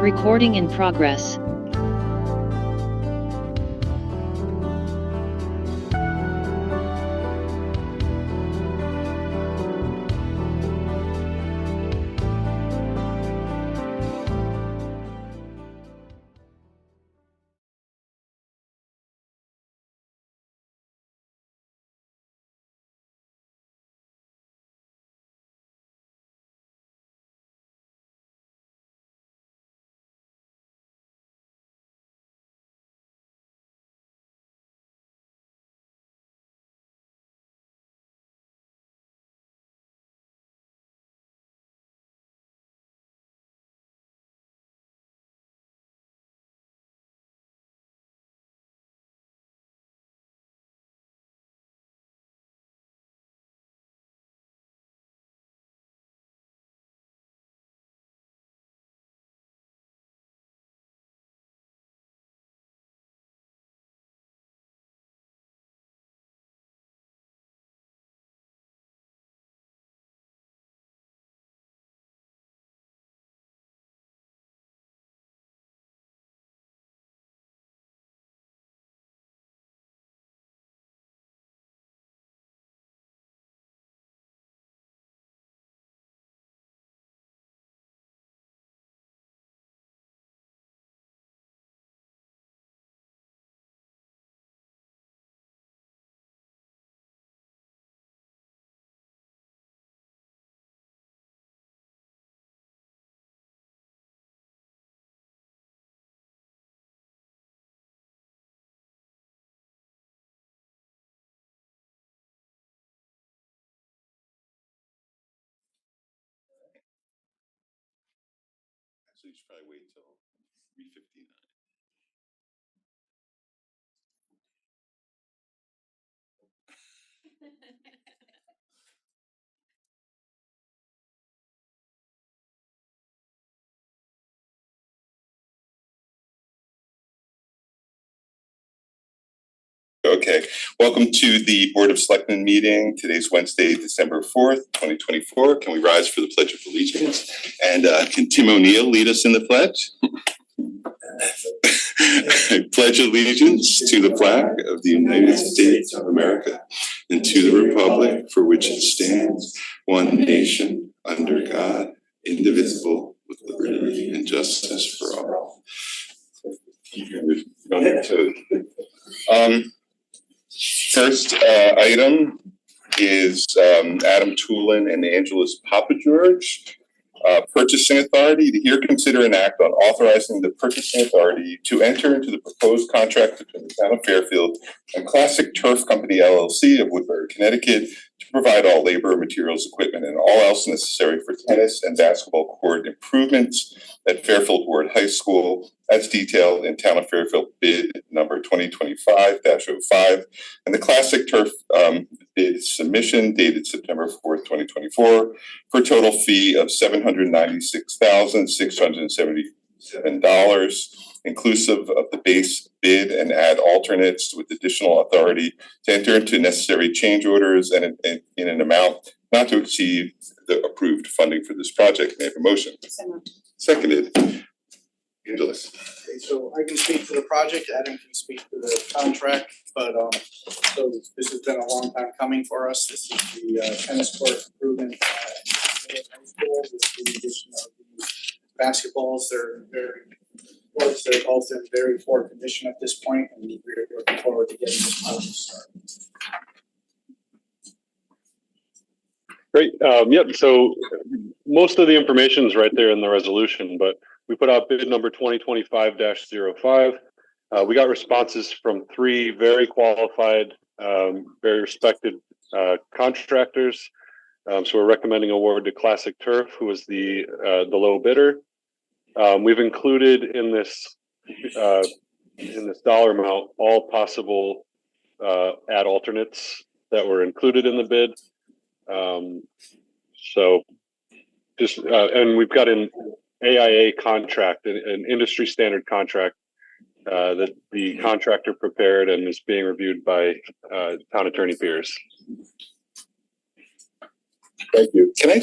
Recording in progress. So you should probably wait till 3:59. Okay, welcome to the Board of Selectmen meeting. Today's Wednesday, December 4th, 2024. Can we rise for the Pledge of Allegiance? And can Tim O'Neill lead us in the pledge? I pledge allegiance to the flag of the United States of America and to the republic for which it stands, one nation, under God, indivisible, with liberty and justice for all. First item is Adam Toulin and Angela's Papa George. Purchasing authority to hear, consider, and act on authorizing the purchasing authority to enter into the proposed contract between the town of Fairfield and Classic Turf Company LLC of Woodbury, Connecticut, to provide all labor, materials, equipment, and all else necessary for tennis and basketball court improvements at Fairfield Ward High School, as detailed in Town of Fairfield bid number 2025-05, and the Classic Turf bid submission dated September 4th, 2024, for a total fee of $796,677, inclusive of the base bid, and add alternates with additional authority to enter into necessary change orders and in an amount not to exceed the approved funding for this project. May I have a motion? Seconded. Angeles. Okay, so I can speak to the project, Adam can speak to the contract, but so this has been a long time coming for us. This is the tennis court improvement at high school with the addition of the basketballs. They're both in very poor condition at this point, and we're looking forward to getting this project started. Great. Yep. So most of the information is right there in the resolution, but we put out bid number 2025-05. We got responses from 3 very qualified, very respected contractors. So we're recommending award to Classic Turf, who was the low bidder. We've included in this dollar amount all possible ad alternates that were included in the bid. So just and we've got an AIA contract, an industry standard contract that the contractor prepared and is being reviewed by town attorney Pierce. Thank you. Can I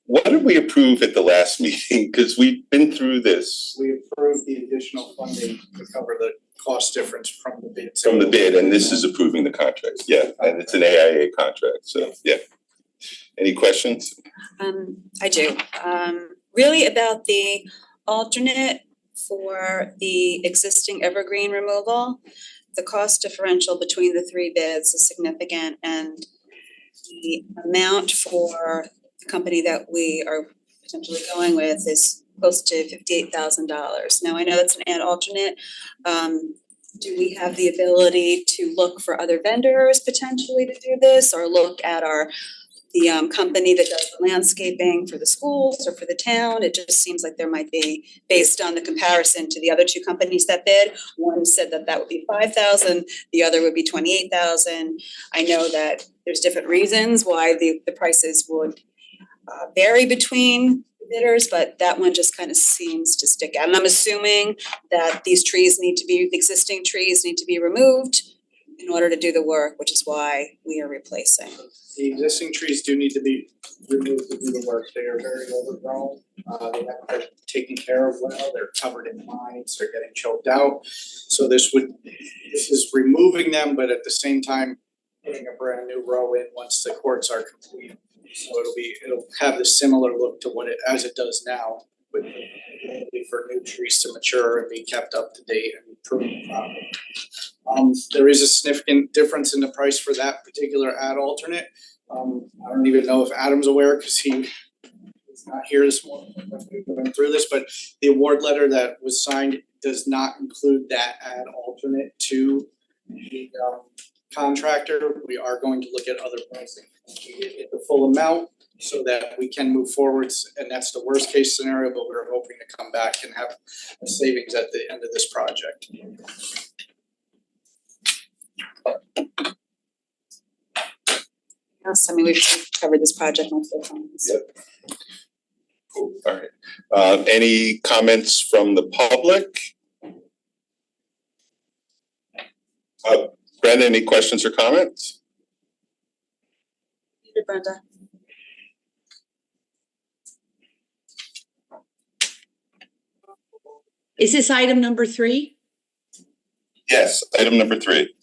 what did we approve at the last meeting? Because we've been through this. We approved the additional funding to cover the cost difference from the bid. From the bid, and this is approving the contract. Yeah, and it's an AIA contract, so yeah. Any questions? I do. Really about the alternate for the existing evergreen removal. The cost differential between the three bids is significant, and the amount for the company that we are potentially going with is close to $58,000. Now, I know that's an ad alternate. Do we have the ability to look for other vendors potentially to do this, or look at the company that does the landscaping for the schools or for the town? It just seems like there might be, based on the comparison to the other two companies that bid. One said that would be $5,000, the other would be $28,000. I know that there's different reasons why the prices would vary between bidders, but that one just kind of seems to stick out. And I'm assuming that these trees the existing trees need to be removed in order to do the work, which is why we are replacing. The existing trees do need to be removed to do the work. They are very overgrown. They haven't been taken care of well. They're covered in mines. They're getting choked out. So this is removing them, but at the same time, putting a brand new row in once the courts are complete. So it'll have the similar look to as it does now, but for new trees to mature and be kept up to date and improved properly. There is a significant difference in the price for that particular ad alternate. I don't even know if Adam's aware because he is not here this morning when we went through this, but the award letter that was signed does not include that ad alternate to the contractor. We are going to look at other pricing. We get the full amount so that we can move forwards, and that's the worst case scenario, but we're hoping to come back and have a savings at the end of this project. Yes, I mean, we've covered this project multiple times. Yep. Cool. All right. Any comments from the public? Brenda, any questions or comments? Brenda. Is this item number 3? Yes, item number 3.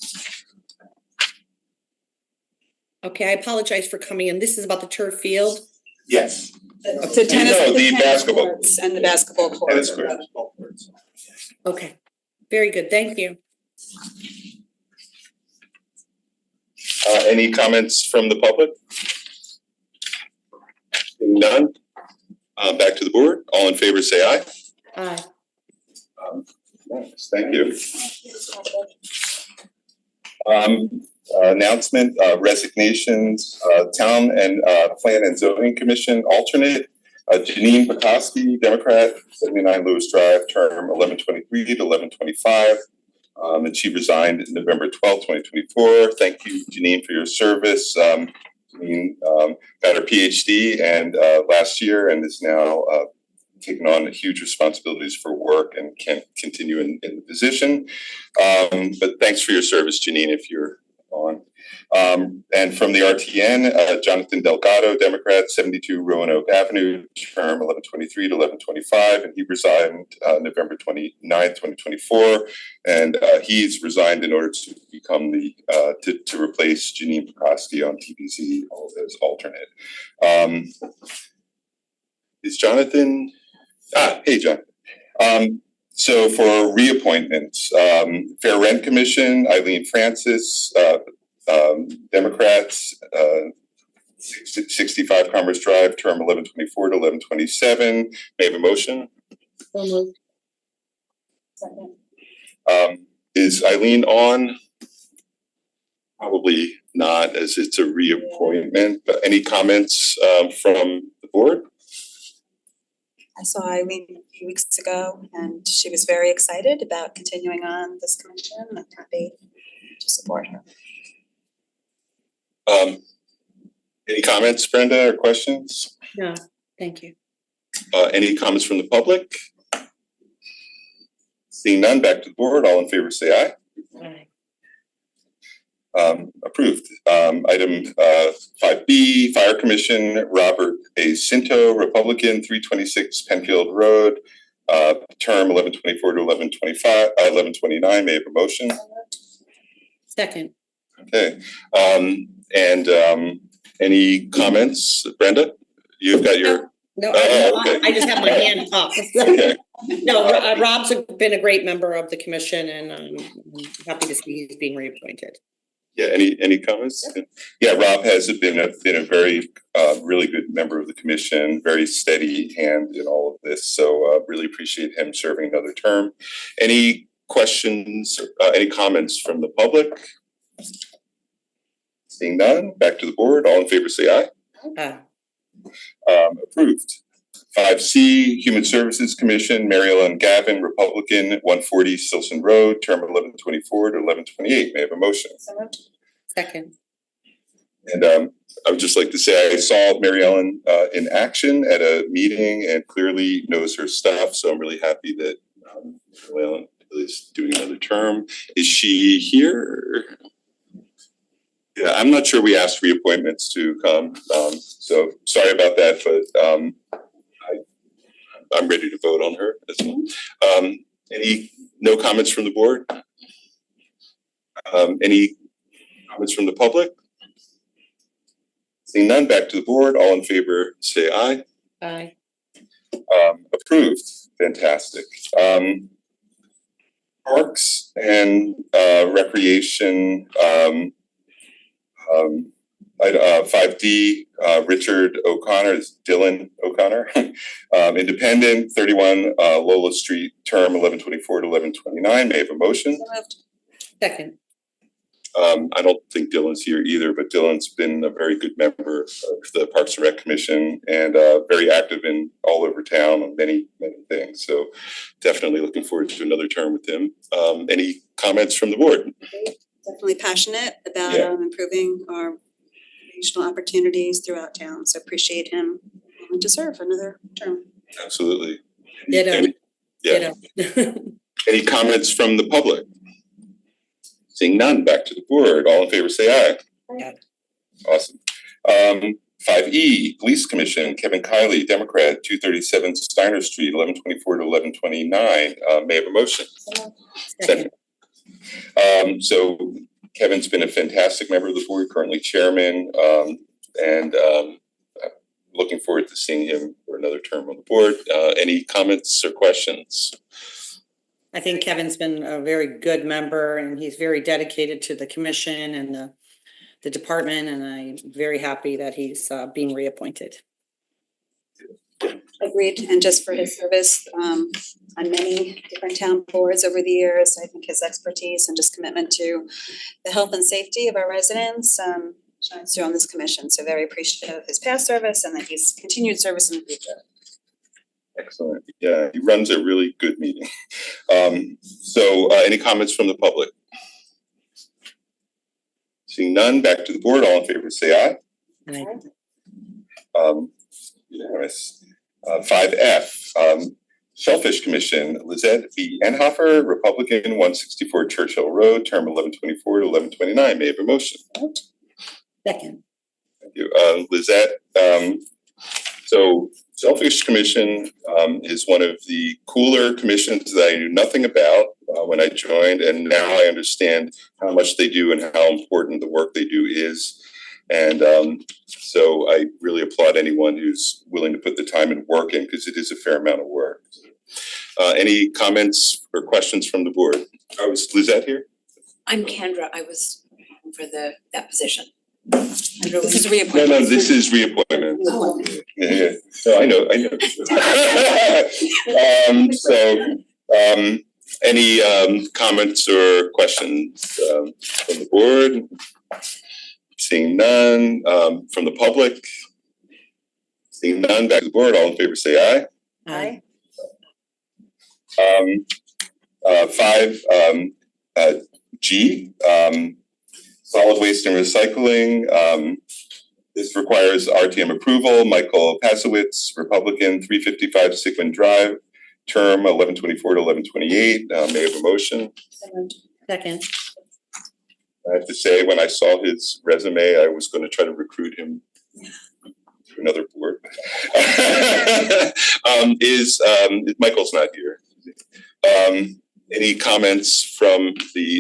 Okay, I apologize for coming in. This is about the turf field. Yes. The tennis basketball courts and the basketball courts. Tennis courts. Okay, very good. Thank you. Any comments from the public? Seeing none. Back to the board. All in favor, say aye. Aye. Nice. Thank you. Announcement, resignations, Town and Plan and Zoning Commission alternate, Janine Pekoski, Democrat, 79 Lewis Drive, term 1123 to 1125. And she resigned November 12th, 2024. Thank you, Janine, for your service. Janine got her PhD and last year and is now taking on huge responsibilities for work and can't continue in the position. But thanks for your service, Janine, if you're on. And from the RTN, Jonathan Delgado, Democrat, 72 Roanoke Avenue, term 1123 to 1125, and he resigned November 29th, 2024. And he's resigned in order to become to replace Janine Pekoski on TPC as alternate. Is Jonathan? Hey, Jonathan. So for reappointments, Fair Rent Commission, Eileen Francis, Democrats, 65 Commerce Drive, term 1124 to 1127. May I have a motion? So moved. Second. Is Eileen on? Probably not, as it's a reappointment. But any comments from the board? I saw Eileen a few weeks ago and she was very excited about continuing on this commission. I'm happy to support her. Any comments, Brenda, or questions? No, thank you. Any comments from the public? Seeing none, back to the board. All in favor, say aye. Aye. Approved. Item 5B, Fire Commission, Robert A. Cinto, Republican, 326 Penfield Road, term 1124 to 1129. May I have a motion? Second. Okay. Any comments, Brenda? You've got your. No, okay. I just have my hand up. Okay. No, Rob's been a great member of the commission, and I'm happy to see he's being reappointed. Yeah. Any comments? Yeah. Rob has been a very really good member of the commission, very steady hand in all of this. So really appreciate him serving another term. Any questions? Any comments from the public? Seeing none, back to the board. All in favor, say aye. Approved. 5C, Human Services Commission, Mary Ellen Gavin, Republican, 140 Silson Road, term 1124 to 1128. May I have a motion? Second. And I would just like to say I saw Mary Ellen in action at a meeting and clearly knows her stuff. So I'm really happy that Mary Ellen is doing another term. Is she here? Yeah, I'm not sure we asked reappointments to come. So sorry about that, but I'm ready to vote on her as well. No comments from the board? Any comments from the public? Seeing none, back to the board. All in favor, say aye. Aye. Approved. Fantastic. Parks and Recreation. 5D, Richard O'Connor, is Dylan O'Connor, Independent, 31 Lola Street, term 1124 to 1129. May I have a motion? Second. I don't think Dylan's here either, but Dylan's been a very good member of the Parks and Rec Commission and very active in all over town on many things. So definitely looking forward to another term with him. Any comments from the board? Definitely passionate about improving our regional opportunities throughout town. So appreciate him willing to serve another term. Absolutely. Ditto. Any comments from the public? Seeing none, back to the board. All in favor, say aye. Aye. Awesome. 5E, Police Commission, Kevin Kiley, Democrat, 237 Steiner Street, 1124 to 1129. May I have a motion? Second. So Kevin's been a fantastic member of the board, currently chairman, and looking forward to seeing him for another term on the board. Any comments or questions? I think Kevin's been a very good member, and he's very dedicated to the commission and the department, and I'm very happy that he's being reappointed. Agreed, and just for his service on many different town boards over the years, I think his expertise and just commitment to the health and safety of our residents shines through on this commission. So very appreciative of his past service and that he's continued service in the future. Excellent. Yeah, he runs a really good meeting. So any comments from the public? Seeing none, back to the board. All in favor, say aye. Aye. Unanimous. 5F, Shellfish Commission, Lizette V. Enhofer, Republican, 164 Churchill Road, term 1124 to 1129. May I have a motion? Second. Thank you. Lizette, so Shellfish Commission is one of the cooler commissions that I knew nothing about when I joined, and now I understand how much they do and how important the work they do is. And so I really applaud anyone who's willing to put the time and work in, because it is a fair amount of work. Any comments or questions from the board? Is Lizette here? I'm Kendra. I was for that position. This is reappointment. No, this is reappointment. Oh. Yeah. No, I know. Any comments or questions from the board? Seeing none, from the public. Seeing none, back to the board. All in favor, say aye. Aye. 5G, solid waste and recycling. This requires RTM approval. Michael Pasowitz, Republican, 355 Sigmund Drive, term 1124 to 1128. May I have a motion? Second. I have to say, when I saw his resume, I was going to try to recruit him to another board. Michael's not here. Any comments from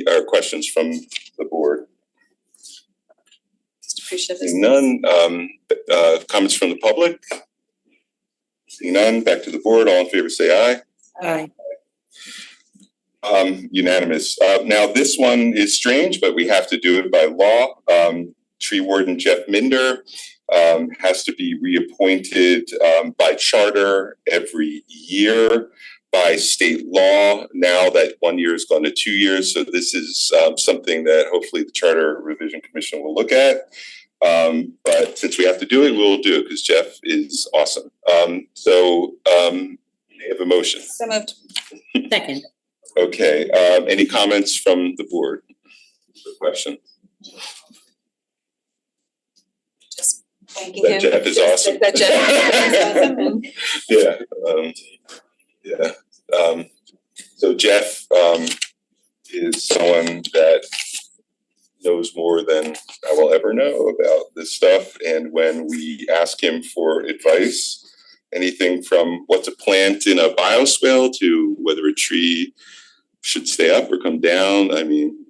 or questions from the board? Just appreciate this. Seeing none. Comments from the public? Seeing none, back to the board. All in favor, say aye. Aye. Unanimous. Now this one is strange, but we have to do it by law. Tree Warden Jeff Minder has to be reappointed by charter every year by state law. Now that 1 year has gone to 2 years, so this is something that hopefully the Charter Revision Commission will look at. But since we have to do it, we'll do it because Jeff is awesome. So may I have a motion? So moved. Second. Okay, any comments from the board? Question? Just thanking That him. Jeff is awesome. That Jeff is awesome. Yeah, so Jeff is someone that knows more than I will ever know about this stuff. And when we ask him for advice, anything from what to plant in a bioswale to whether a tree should stay up or come down. I mean,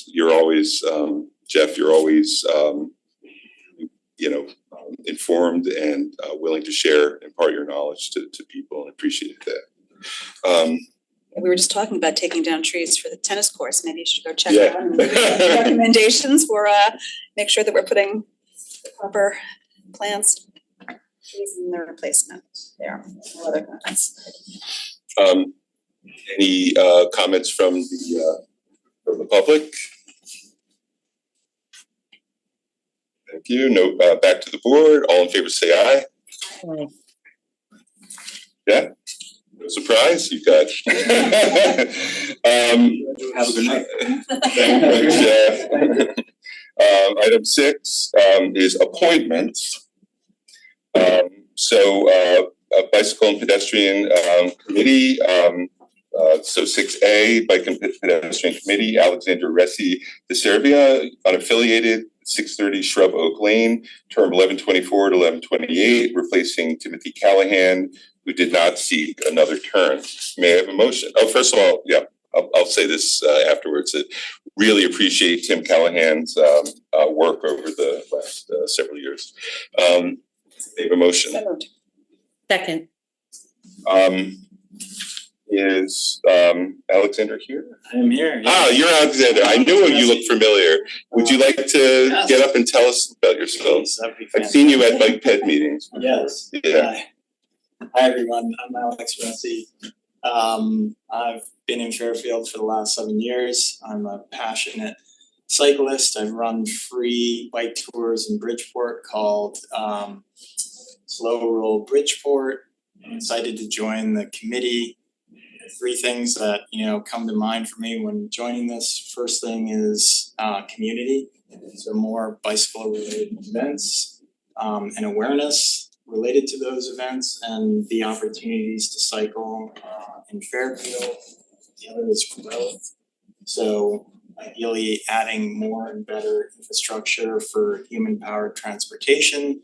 you're always, Jeff, you're always, informed and willing to share, impart your knowledge to people, and appreciate that. We were just talking about taking down trees for the tennis courts. Maybe you should go check Yeah. out and give recommendations for make sure that we're putting the proper plants, trees in their replacement there. No other comments. Any comments from the public? Thank you. No, back to the board. All in favor, say aye. Aye. Yeah. No surprise. You got. Have a good night. Thank you, Jeff. Item 6 is appointments. So a bicycle and pedestrian committee. So 6A, Bike and Pedestrian Committee, Alexandra Ressi de Servia, unaffiliated, 630 Shrub Oak Lane, term 1124 to 1128, replacing Timothy Callahan, who did not seek another term. May I have a motion? Oh, first of all, yeah, I'll say this afterwards. I really appreciate Tim Callahan's work over the last several years. May I have a motion? So moved. Second. Is Alexander here? I am here. Ah, you're Alexander. I knew you looked familiar. Would you like to get up and tell us about yourself? Please, that'd be I've seen you at fantastic. Bike Ped meetings. Yes. Yeah. Hi everyone, I'm Alex Ressi. I've been in Fairfield for the last 7 years. I'm a passionate cyclist. I've run free bike tours in Bridgeport called Slow Roll Bridgeport. I'm excited to join the committee. 3 things that come to mind for me when joining this. First thing is community, so more bicycle related events and awareness related to those events and the opportunities to cycle in Fairfield. The other is growth, so ideally adding more and better infrastructure for human powered transportation.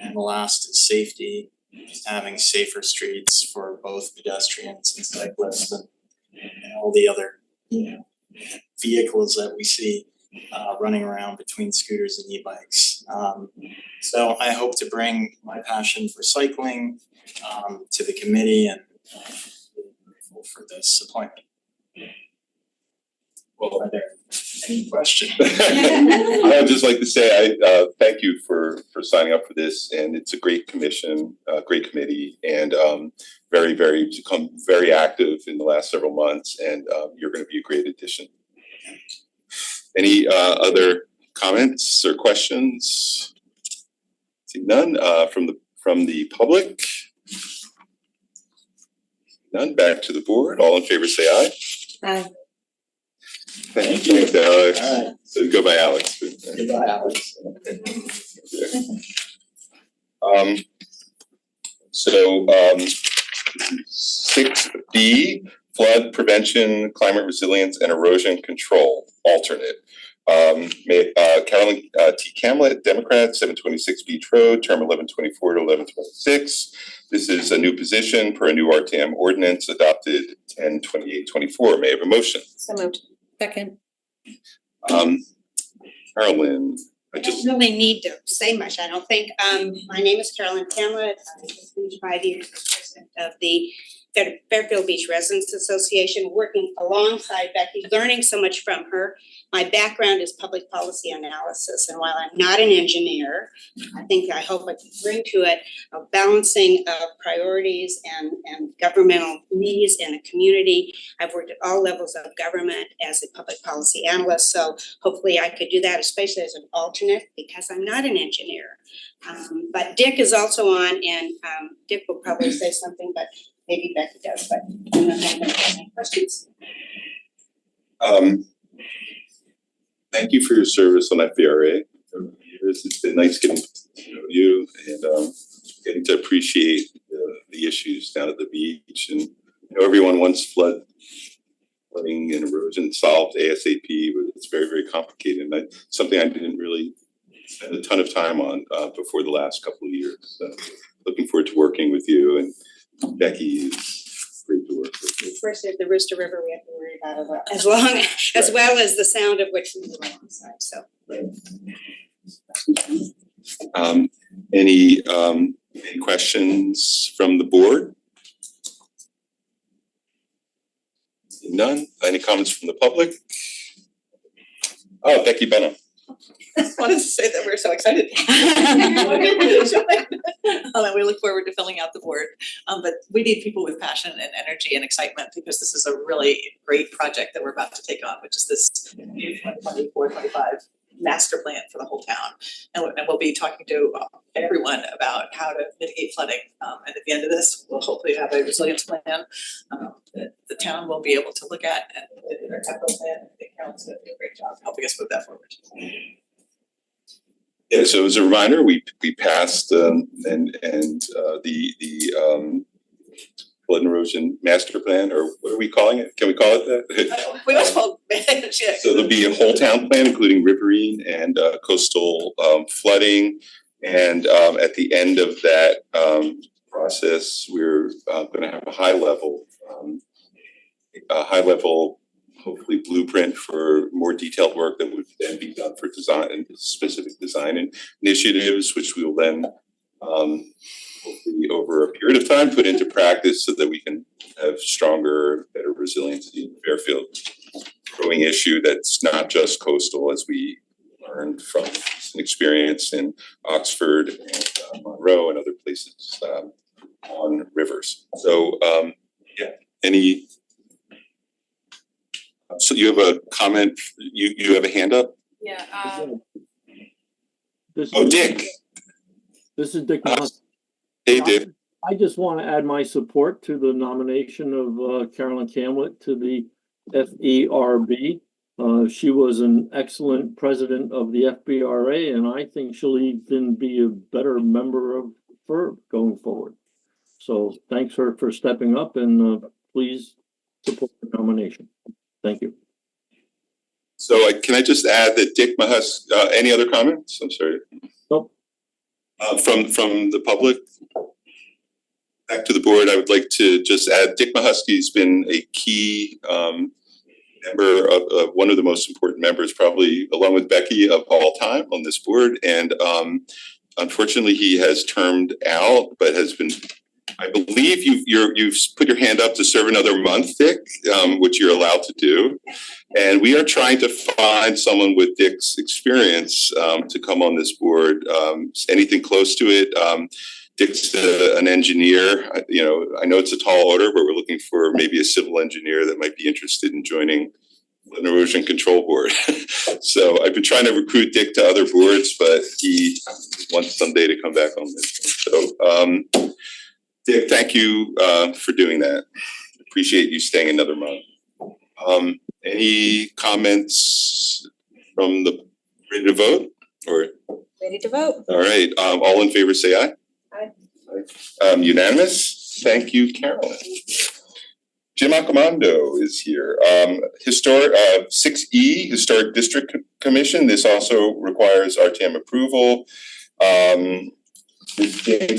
And the last is safety. Just having safer streets for both pedestrians and cyclists and all the other, vehicles that we see running around between scooters and e-bikes. So I hope to bring my passion for cycling to the committee and really grateful for this appointment. Well, are there any questions? I would just like to say I thank you for signing up for this, and it's a great commission, great committee, and become very active in the last several months, and you're going to be a great addition. Any other comments or questions? See none from the public. None. Back to the board. All in favor, say aye. Aye. Thank you, Alex. All right. So go by Alex. Goodbye, Alex. So 6B, flood prevention, climate resilience, and erosion control, alternate. Carolyn T. Camlett, Democrat, 726 Beach Road, term 1124 to 1126. This is a new position per a new RTM ordinance adopted 10/28/24. May I have a motion? So moved. Second. Carolyn, I don't really need to say much, I don't think. My name is Carolyn Camlett. I'm just finished 5 years as president of the Fairfield Beach Residents Association, working alongside Becky, learning so much from her. My background is public policy analysis, and while I'm not an engineer, I hope I can bring to it a balancing of priorities and governmental needs in a community. I've worked at all levels of government as a public policy analyst, so hopefully I could do that, especially as an alternate, because I'm not an engineer. But Dick is also on, and Dick will probably say something, but maybe Becky does, but I don't know if anybody has any questions. Thank you for your service on FBRA. It's been nice getting to know you and getting to appreciate the issues down at the beach. And everyone wants flooding and erosion solved ASAP, but it's very, very complicated. And something I didn't really spend a ton of time on before the last couple of years. So looking forward to working with you, and Becky is great to work with. Of course, at the Rooster River, we have to worry about it as well as the sound of which we live alongside, so. Any questions from the board? None? Any comments from the public? Oh, Becky Benham. I just wanted to say that we're so excited. We look forward to filling out the board. But we need people with passion and energy and excitement, because this is a really great project that we're about to take on, which is this 2024-25 master plan for the whole town. And we'll be talking to everyone about how to mitigate flooding. And at the end of this, we'll hopefully have a resilience plan that the town will be able to look at and put in our capital plan. I think Carolyn's going to do a great job helping us move that forward. Yeah, so as a reminder, we passed the flood and erosion master plan, or what are we calling it? Can we call it that? We always call it, yeah. So there'll be a whole town plan, including riverine and coastal flooding. And at the end of that process, we're going to have a high level, hopefully blueprint for more detailed work that would then be done for design and specific design initiatives, which we will then hopefully over a period of time put into practice so that we can have stronger, better resiliency in Fairfield. Growing issue that's not just coastal, as we learned from an experience in Oxford and Monroe and other places on rivers. So so you have a comment, you have a hand up? Yeah. Dick. This is Dick. Hey, Dick. I just want to add my support to the nomination of Carolyn Camlett to the FERB. She was an excellent president of the FBRA, and I think she'll even be a better member of FERB going forward. So thanks her for stepping up, and please support the nomination. Thank you. So can I just add that Dick Mahusk, any other comments? I'm sorry. Nope. From the public? Back to the board, I would like to just add Dick Mahusky's been a key member of one of the most important members, probably along with Becky, of all time on this board. And unfortunately, he has termed out, but has been, I believe you've put your hand up to serve another month, Dick, which you're allowed to do. And we are trying to find someone with Dick's experience to come on this board, anything close to it. Dick's an engineer. I know it's a tall order, but we're looking for maybe a civil engineer that might be interested in joining an erosion control board. So I've been trying to recruit Dick to other boards, but he wants someday to come back on this one. So Dick, thank you for doing that. Appreciate you staying another month. Any comments from the ready to vote? Or Ready to vote? all right, all in favor say aye. Aye. Unanimous. Thank you, Carolyn. Jim Accomando is here. 6E, Historic District Commission. This also requires RTM approval. James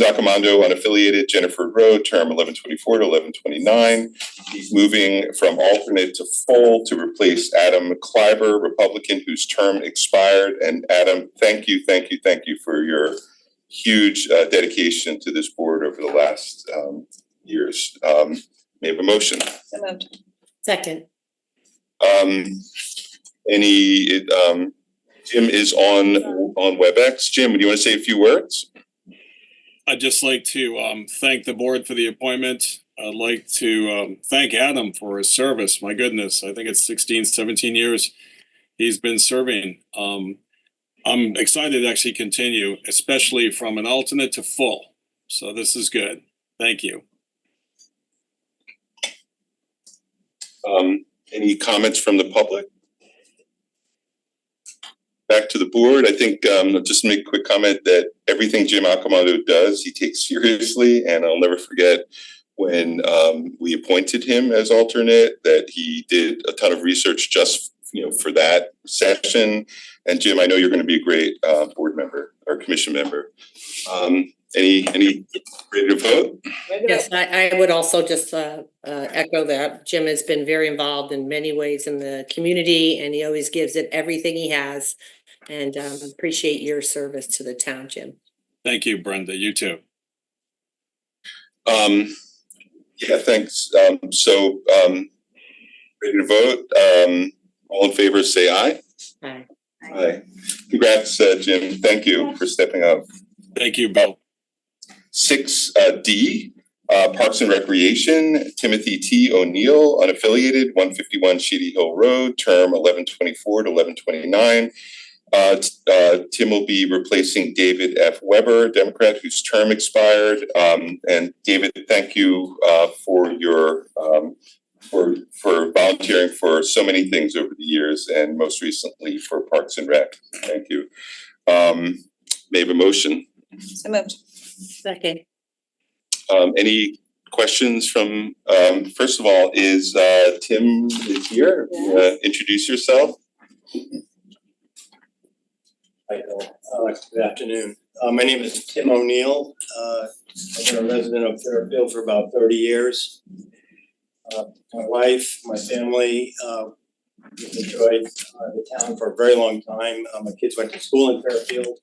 Accomando, unaffiliated, Jennifer Road, term 1124 to 1129. He's moving from alternate to full to replace Adam Kleiber, Republican, whose term expired. And Adam, thank you for your huge dedication to this board over the last years. May I have a motion? So moved. Second. Jim is on WebEx. Jim, do you want to say a few words? I'd just like to thank the board for the appointment. I'd like to thank Adam for his service. My goodness, I think it's 16, 17 years he's been serving. I'm excited to actually continue, especially from an alternate to full. So this is good. Thank you. Any comments from the public? Back to the board. I think just make a quick comment that everything Jim Accomando does, he takes seriously, and I'll never forget when we appointed him as alternate that he did a ton of research just for that session. And Jim, I know you're going to be a great board member or commission member. Any ready to vote? Yes, I would also just echo that. Jim has been very involved in many ways in the community, and he always gives it everything he has. And appreciate your service to the town, Jim. Thank you, Brenda. You too. Yeah, thanks. Ready to vote? All in favor, say aye. Aye. Aye. Congrats, Jim. Thank you for stepping up. Thank you, Bill. 6D, Parks and Recreation, Timothy T. O'Neill, unaffiliated, 151 Shady Hill Road, term 1124 to 1129. Tim will be replacing David F. Weber, Democrat, whose term expired. And David, thank you for your for volunteering for so many things over the years, and most recently for Parks and Rec. Thank you. May I have a motion? So moved. Second. Any questions from? First of all, is Tim here? Yes. Introduce yourself. Hi, good afternoon. My name is Tim O'Neill. I've been a resident of Fairfield for about 30 years. My wife, my family, we've enjoyed the town for a very long time. My kids went to school in Fairfield.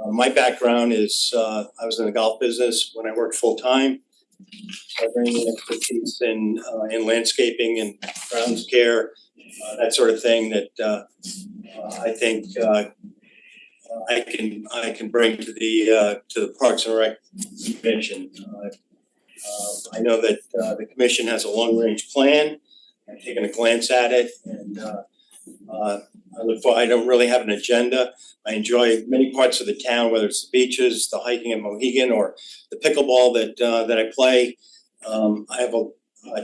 My background is I was in the golf business when I worked full time. I bring in expertise in landscaping and grounds care, that sort of thing that I think I can bring to the Parks and Rec Commission. I know that the commission has a long range plan. I've taken a glance at it, and I don't really have an agenda. I enjoy many parts of the town, whether it's the beaches, the hiking at Mohegan, or the pickleball that I play. I have a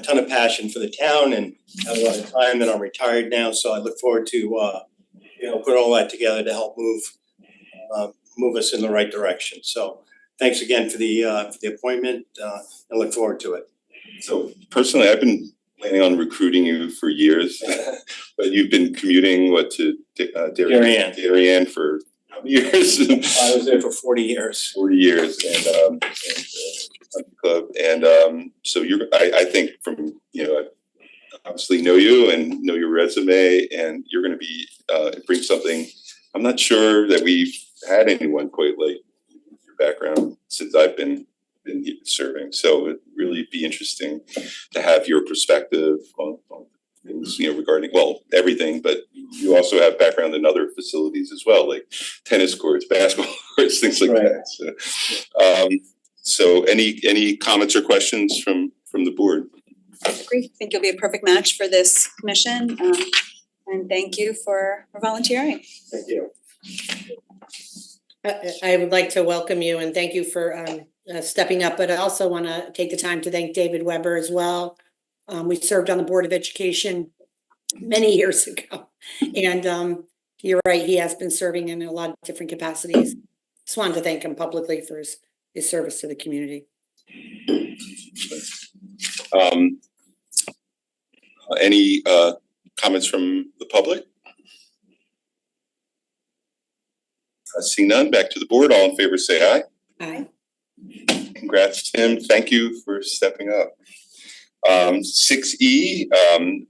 ton of passion for the town and have a lot of time that I'm retired now, so I look forward to put all that together to help move us in the right direction. So thanks again for the appointment. I look forward to it. So personally, I've been planning on recruiting you for years, but you've been commuting to Darien for how many years? I was there for 40 years. 40 years, and club, and so I think from I obviously know you and know your resume, and you're going to be bring something. I'm not sure that we've had anyone quite like your background since I've been serving, so it'd really be interesting to have your perspective on things regarding everything, but you also have background in other facilities as well, like tennis courts, basketball courts, things like that. So any comments or questions from the board? I agree. I think you'll be a perfect match for this commission. And thank you for volunteering. Thank you. I would like to welcome you and thank you for stepping up, but I also want to take the time to thank David Weber as well. We served on the Board of Education many years ago, and you're right, he has been serving in a lot of different capacities. Just wanted to thank him publicly for his service to the community. Any comments from the public? Seeing none, back to the board. All in favor, say aye. Aye. Congrats, Tim. Thank you for stepping up. 6E,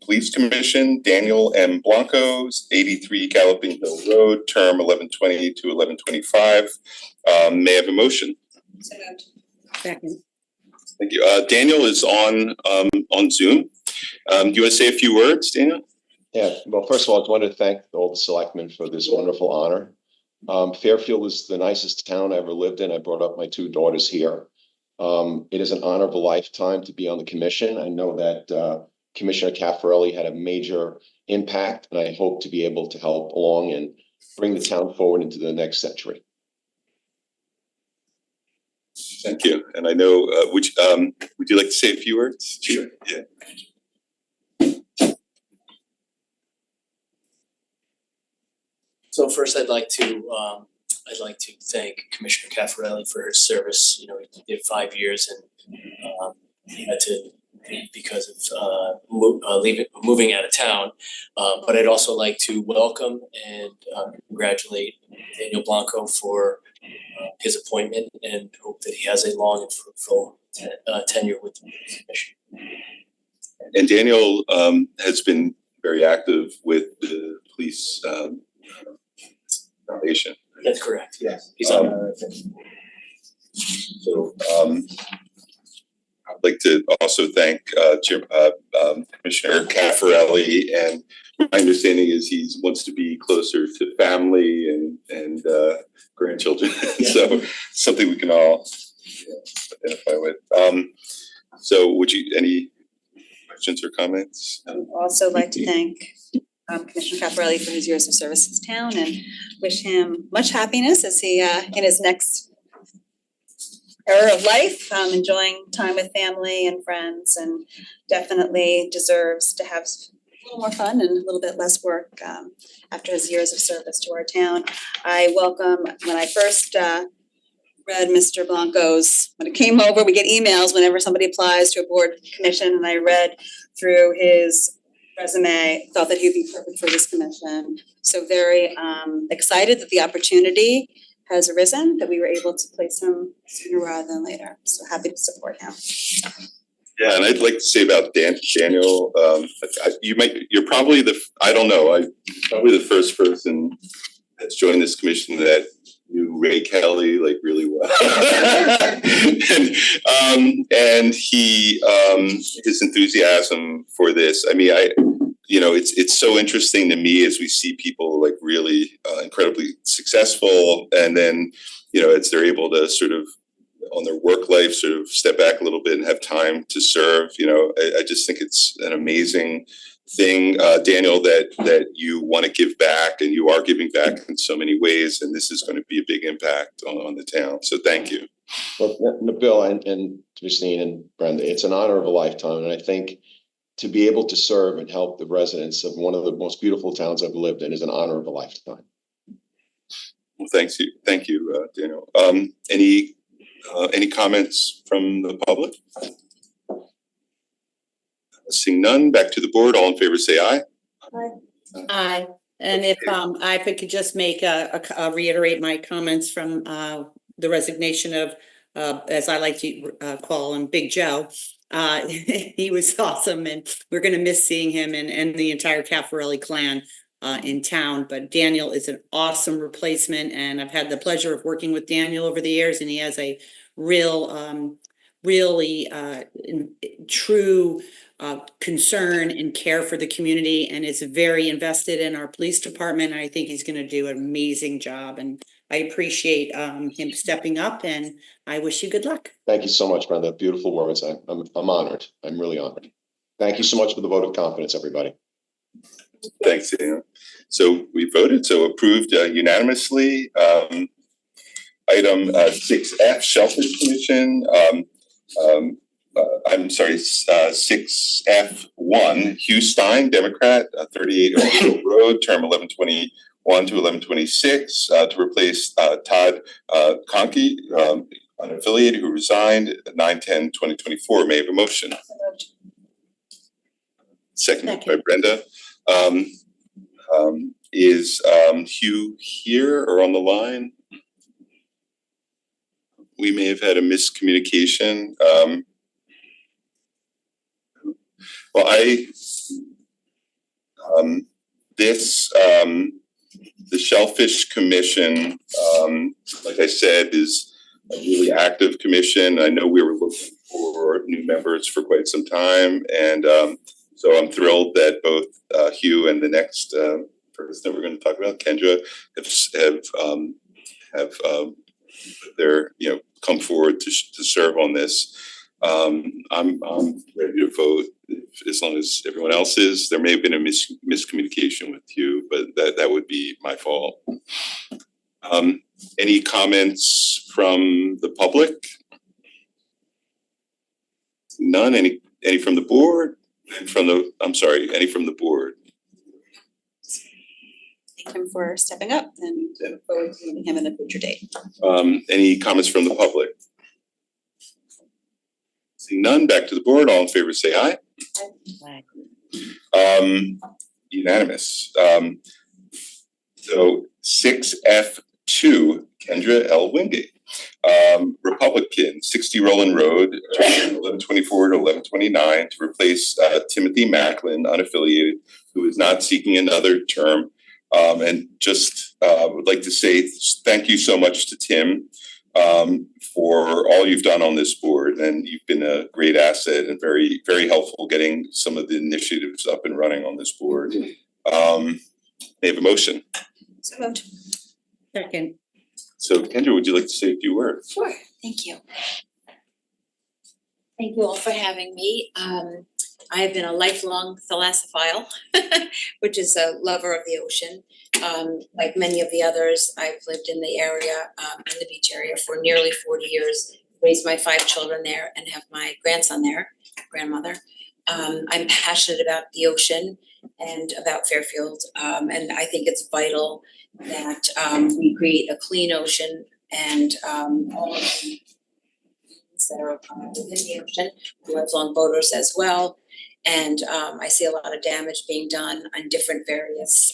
Police Commission, Daniel M. Blanco, 83 Galloping Hill Road, term 1120 to 1125. May I have a motion? So moved. Second. Thank you. Daniel is on Zoom. Do you want to say a few words, Daniel? Yeah, well, first of all, I wanted to thank all the selectmen for this wonderful honor. Fairfield is the nicest town I ever lived in. I brought up my two daughters here. It is an honor of a lifetime to be on the commission. I know that Commissioner Caffarelli had a major impact, and I hope to be able to help along and bring the town forward into the next century. Thank you. And I know, would you like to say a few words? Sure. Yeah. So first, I'd like to thank Commissioner Caffarelli for his service. You know, he did 5 years, and he had to leave because of moving out of town. But I'd also like to welcome and congratulate Daniel Blanco for his appointment, and hope that he has a long and fruitful tenure with the commission. And Daniel has been very active with the police foundation. That's correct. Yes, he's So I'd like to also thank Commissioner Caffarelli, and my understanding is he wants to be closer to family and grandchildren. So something we can all identify with. So would you, any questions or comments? I would also like to thank Commissioner Caffarelli for his years of service to the town, and wish him much happiness as he in his next era of life, enjoying time with family and friends, and definitely deserves to have a little more fun and a little bit less work after his years of service to our town. I welcome, when I first read Mr. Blanco's, when it came over, we get emails whenever somebody applies to a board commission, and I read through his resume, thought that he'd be perfect for this commission. So very excited that the opportunity has arisen, that we were able to place him sooner rather than later. So happy to support him. Yeah, and I'd like to say about Daniel, you're probably probably the first person that's joined this commission that knew Ray Kelly like really well. and he his enthusiasm for this. I mean, it's so interesting to me as we see people like really incredibly successful, and then as they're able to sort of on their work life sort of step back a little bit and have time to serve. I just think it's an amazing thing, Daniel, that you want to give back, and you are giving back in so many ways, and this is going to be a big impact on the town. So thank you. Well, Bill and Christine and Brenda, it's an honor of a lifetime, and I think to be able to serve and help the residents of one of the most beautiful towns I've lived in is an honor of a lifetime. Well, thank you, Daniel. Any comments from the public? Seeing none, back to the board. All in favor, say aye. Aye. Aye. And if I could just make reiterate my comments from the resignation of, as I like to call him, Big Joe. He was awesome, and we're going to miss seeing him and the entire Caffarelli clan in town. But Daniel is an awesome replacement, and I've had the pleasure of working with Daniel over the years, and he has a real, really true concern and care for the community, and is very invested in our police department. I think he's going to do an amazing job, and I appreciate him stepping up, and I wish you good luck. Thank you so much, Brenda. Beautiful words. I'm honored. I'm really honored. Thank you so much for the vote of confidence, everybody. Thanks, Daniel. So we voted, so approved unanimously. Item 6F, Shellfish Commission. I'm sorry, 6F1, Hugh Stein, Democrat, 38 Oakville Road, term 1121 to 1126, to replace Todd Conkey, unaffiliated, who resigned 9/10/2024. May I have a motion? seconded by Brenda. Is Hugh here or on the line? We may have had a miscommunication. Well, the Shellfish Commission, like I said, is a really active commission. I know we were looking for new members for quite some time, and so I'm thrilled that both Hugh and the next person that we're going to talk about, Kendra, have their come forward to serve on this. I'm ready to vote as long as everyone else is. There may have been a miscommunication with you, but that would be my fault. Any comments from the public? None. Any from the board? And any from the board? Thank him for stepping up and look forward to meeting him in a future date. Any comments from the public? Seeing none, back to the board. All in favor, say aye. Aye. Unanimous. So 6F2, Kendra L. Wingate, Republican, 60 Roland Road, 1124 to 1129, to replace Timothy Macklin, unaffiliated, who is not seeking another term. And just would like to say thank you so much to Tim for all you've done on this board, and you've been a great asset and very, very helpful getting some of the initiatives up and running on this board. May I have a motion? So moved. Second. So Kendra, would you like to say a few words? Sure, thank you. Thank you all for having me. I have been a lifelong thalassophile, which is a lover of the ocean. Like many of the others, I've lived in the area, in the beach area for nearly 40 years, raised my 5 children there and have my grandson there, grandmother. I'm passionate about the ocean and about Fairfield, and I think it's vital that we create a clean ocean and all of the things that are within the ocean, lifelong boaters as well. And I see a lot of damage being done on different various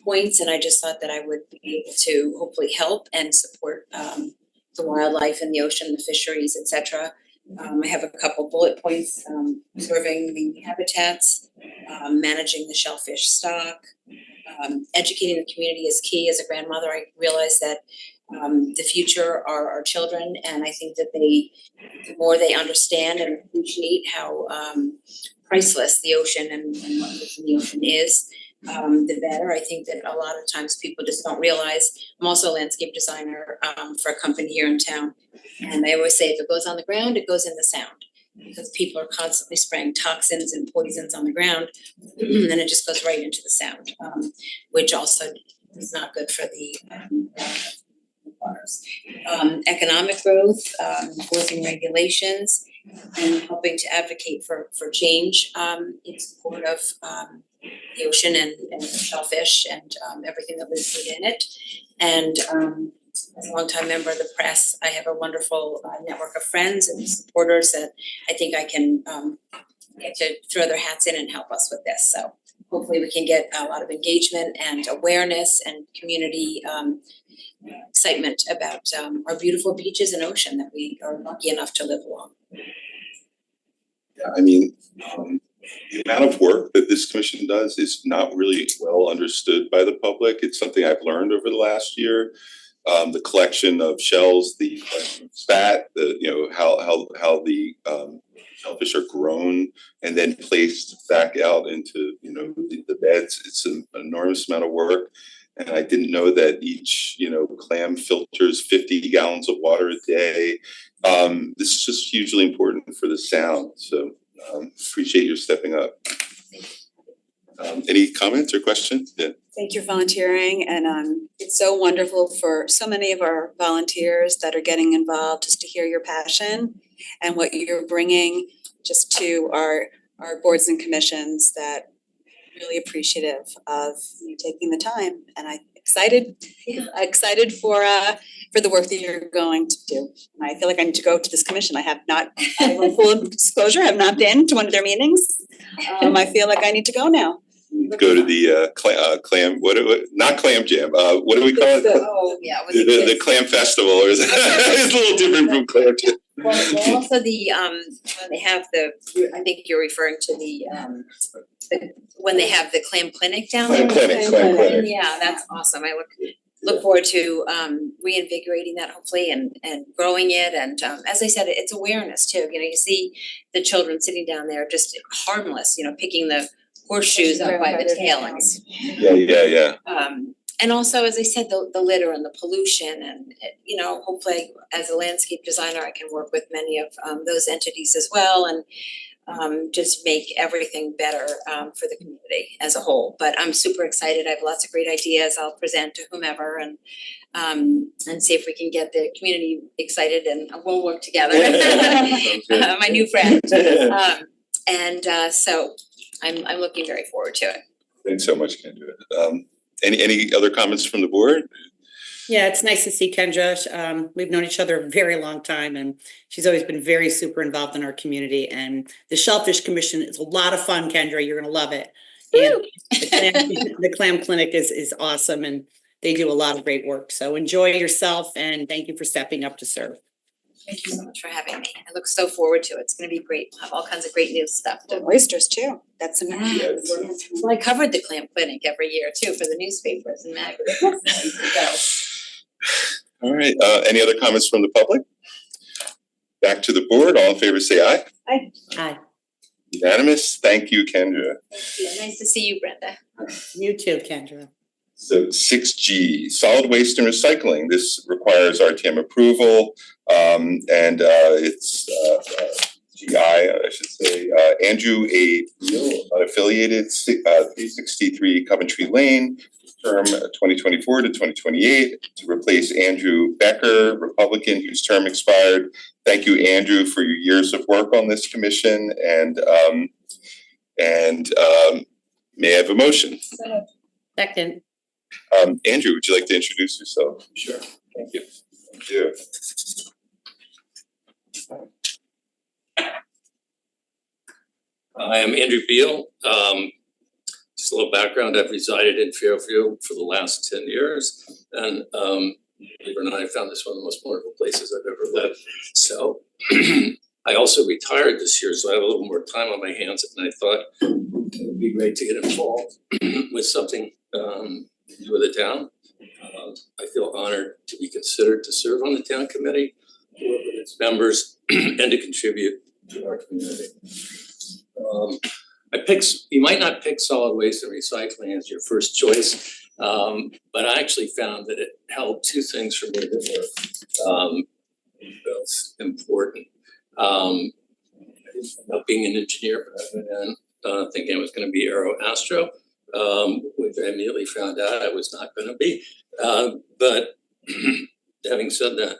points, and I just thought that I would be able to hopefully help and support the wildlife in the ocean, the fisheries, etc. I have a couple bullet points: preserving the habitats, managing the shellfish stock, educating the community is key. As a grandmother, I realize that the future are our children, and I think that the more they understand and appreciate how priceless the ocean and what the ocean is, the better. I think that a lot of times people just don't realize. I'm also a landscape designer for a company here in town, and I always say if it goes on the ground, it goes in the sound, because people are constantly spraying toxins and poisons on the ground, and it just goes right into the sound, which also is not good for the waters. Economic growth, enforcing regulations, and helping to advocate for change in support of the ocean and shellfish and everything that lives within it. And as a longtime member of the press, I have a wonderful network of friends and supporters that I think I can get to throw their hats in and help us with this. So hopefully we can get a lot of engagement and awareness and community excitement about our beautiful beaches and ocean that we are lucky enough to live along. Yeah, I mean, the amount of work that this commission does is not really well understood by the public. It's something I've learned over the last year. The collection of shells, the spat, how the shellfish are grown and then placed back out into the beds. It's an enormous amount of work. And I didn't know that each, clam filters 50 gallons of water a day. This is just hugely important for the sound. So appreciate your stepping up. Any comments or questions? Yeah. Thank you for volunteering, and it's so wonderful for so many of our volunteers that are getting involved, just to hear your passion and what you're bringing just to our boards and commissions. That really appreciative of you taking the time, and I'm excited for the work that you're going to do. And I feel like I need to go to this commission. I have not, full disclosure, I have not been to one of their meetings. I feel like I need to go now. Go to the clam, not clam jam, what do we call it? Oh, yeah. with The kids. clam festival, or is it, it's a little different from clam jam. Well, also the, when they have the, I think you're referring to the, when they have the clam clinic down there. Clam clinic. Yeah, that's awesome. I look forward to reinvigorating that hopefully and growing it. And as I said, it's awareness too. You know, you see the children sitting down there just harmless, you know, picking the horseshoes up by the tailings. Yeah. And also, as I said, the litter and the pollution and, you know, hopefully as a landscape designer, I can work with many of those entities as well and just make everything better for the community as a whole. But I'm super excited. I have lots of great ideas. I'll present to whomever and see if we can get the community excited and we'll work together. My new friend. So I'm looking very forward to it. Thanks so much, Kendra. Any other comments from the board? Yeah, it's nice to see Kendra. We've known each other a very long time and she's always been very super involved in our community. And the Shellfish Commission is a lot of fun, Kendra. You're gonna love it. And the clam clinic is awesome and they do a lot of great work. So enjoy yourself and thank you for stepping up to serve. Thank you so much for having me. I look so forward to it. It's gonna be great. We'll have all kinds of great new stuff. Oysters too. That's amazing. Well, I covered the clam clinic every year too for the newspapers and magazines. All right, any other comments from the public? Back to the board, all in favor say aye. Aye. Hi, Unanimous, thank you, Kendra. Thank you. Nice to see you, Brenda. you too, Kendra. So 6G, solid waste and recycling. This requires RTM approval, and it's GI, I should say. Andrew A. Beal, unaffiliated, 363 Coventry Lane, term 2024 to 2028, to replace Andrew Becker, Republican, whose term expired. Thank you, Andrew, for your years of work on this commission, and may I have a motion? Second. Andrew, would you like to introduce yourself? Sure. Thank you. Thank you. I am Andrew Beal. Just a little background, I've resided in Fairfield for the last 10 years. And believe it or not, I found this one of the most wonderful places I've ever lived. So I also retired this year, so I have a little more time on my hands. And I thought it would be great to get involved with something to do with the town. I feel honored to be considered to serve on the town committee, to work with its members, and to contribute to our community. You might not pick solid waste and recycling as your first choice, but I actually found that it held two things for me that were both important. I didn't end up being an engineer, but I went in thinking I was going to be aeroastro, which I immediately found out I was not going to be. But having said that,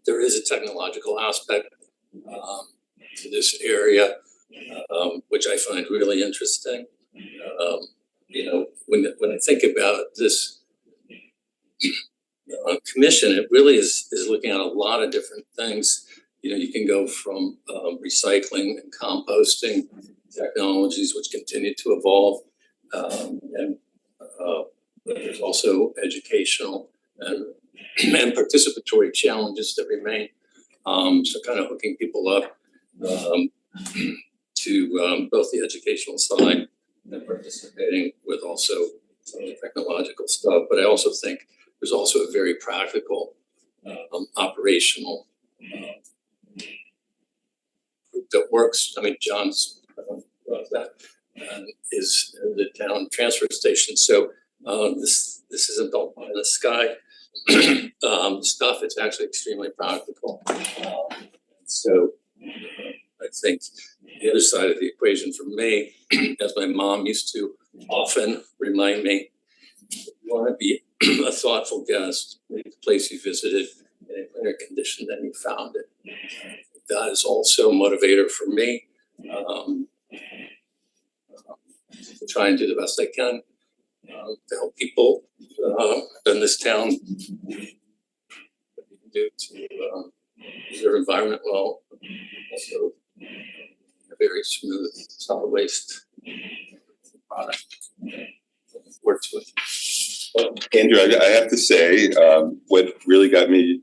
there is a technological aspect to this area, which I find really interesting. You know, when I think about this commission, it really is looking at a lot of different things. You know, you can go from recycling and composting technologies, which continue to evolve, and there's also educational and participatory challenges that remain. So kind of hooking people up to both the educational side and participating with also some of the technological stuff. But I also think there's also a very practical, operational group that works. I mean, John's that is the town transfer station. So this isn't all in the sky stuff. It's actually extremely practical. So I think the other side of the equation for me, as my mom used to often remind me, you want to be a thoughtful guest, make the place you visited in a cleaner condition than you found it. That is also a motivator for me to try and do the best I can to help people in this town. What you can do to use their environment well, also have very smooth solid waste product. Works with. Well, Andrew, I have to say, what really got me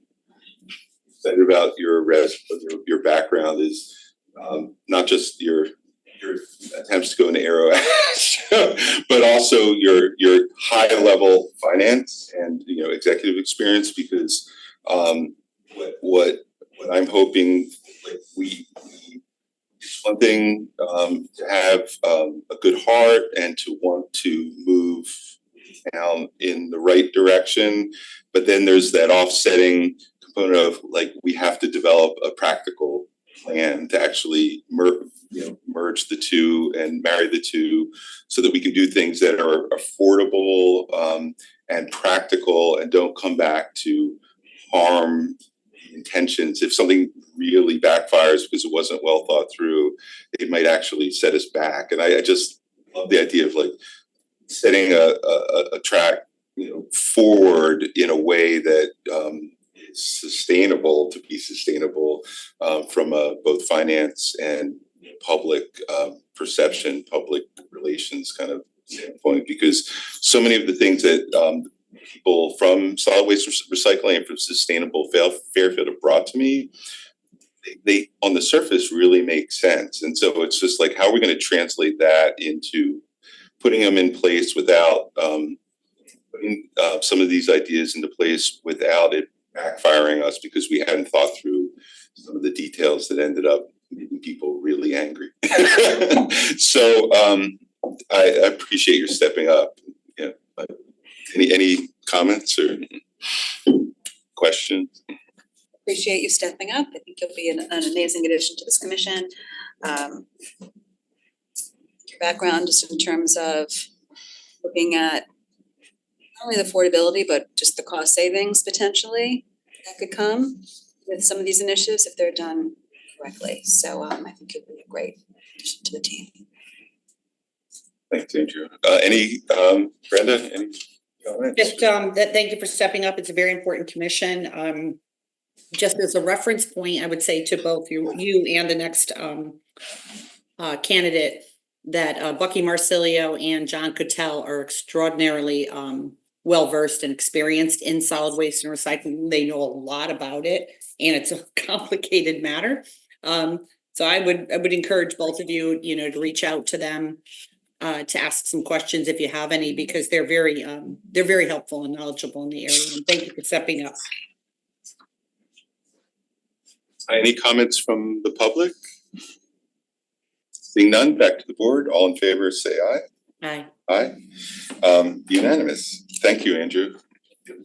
excited about your background is not just your attempts to go into aero, but also your high level finance and executive experience. Because what I'm hoping, like it's one thing to have a good heart and to want to move down in the right direction, but then there's that offsetting component of like we have to develop a practical plan to actually merge the two and marry the two so that we can do things that are affordable and practical and don't come back to harm intentions. If something really backfires because it wasn't well thought through, it might actually set us back. And I just love the idea of like setting a track forward in a way that is sustainable, to be sustainable from a both finance and public perception, public relations kind of standpoint. Because so many of the things that people from solid waste recycling and from sustainable Fairfield have brought to me, they on the surface really make sense. And so it's just like, how are we going to translate that into putting them in place without putting some of these ideas into place without it backfiring us because we hadn't thought through some of the details that ended up making people really angry. So I appreciate your stepping up. Yeah. Any comments or questions? Appreciate you stepping up. I think you'll be an amazing addition to this commission. Your background just in terms of looking at not only the affordability, but just the cost savings potentially that could come with some of these initiatives if they're done correctly. So I think you'll be a great addition to the team. Thanks, Andrew. Brenda, any comments? Just thank you for stepping up. It's a very important commission. Just as a reference point, I would say to both you and the next candidate that Bucky Marsilio and John Cotell are extraordinarily well-versed and experienced in solid waste and recycling. They know a lot about it, and it's a complicated matter. So I would encourage both of you, to reach out to them to ask some questions if you have any, because they're very helpful and knowledgeable in the area. And thank you for stepping up. Any comments from the public? Seeing none, back to the board. All in favor, say aye. Aye. Aye. Unanimous. Thank you, Andrew.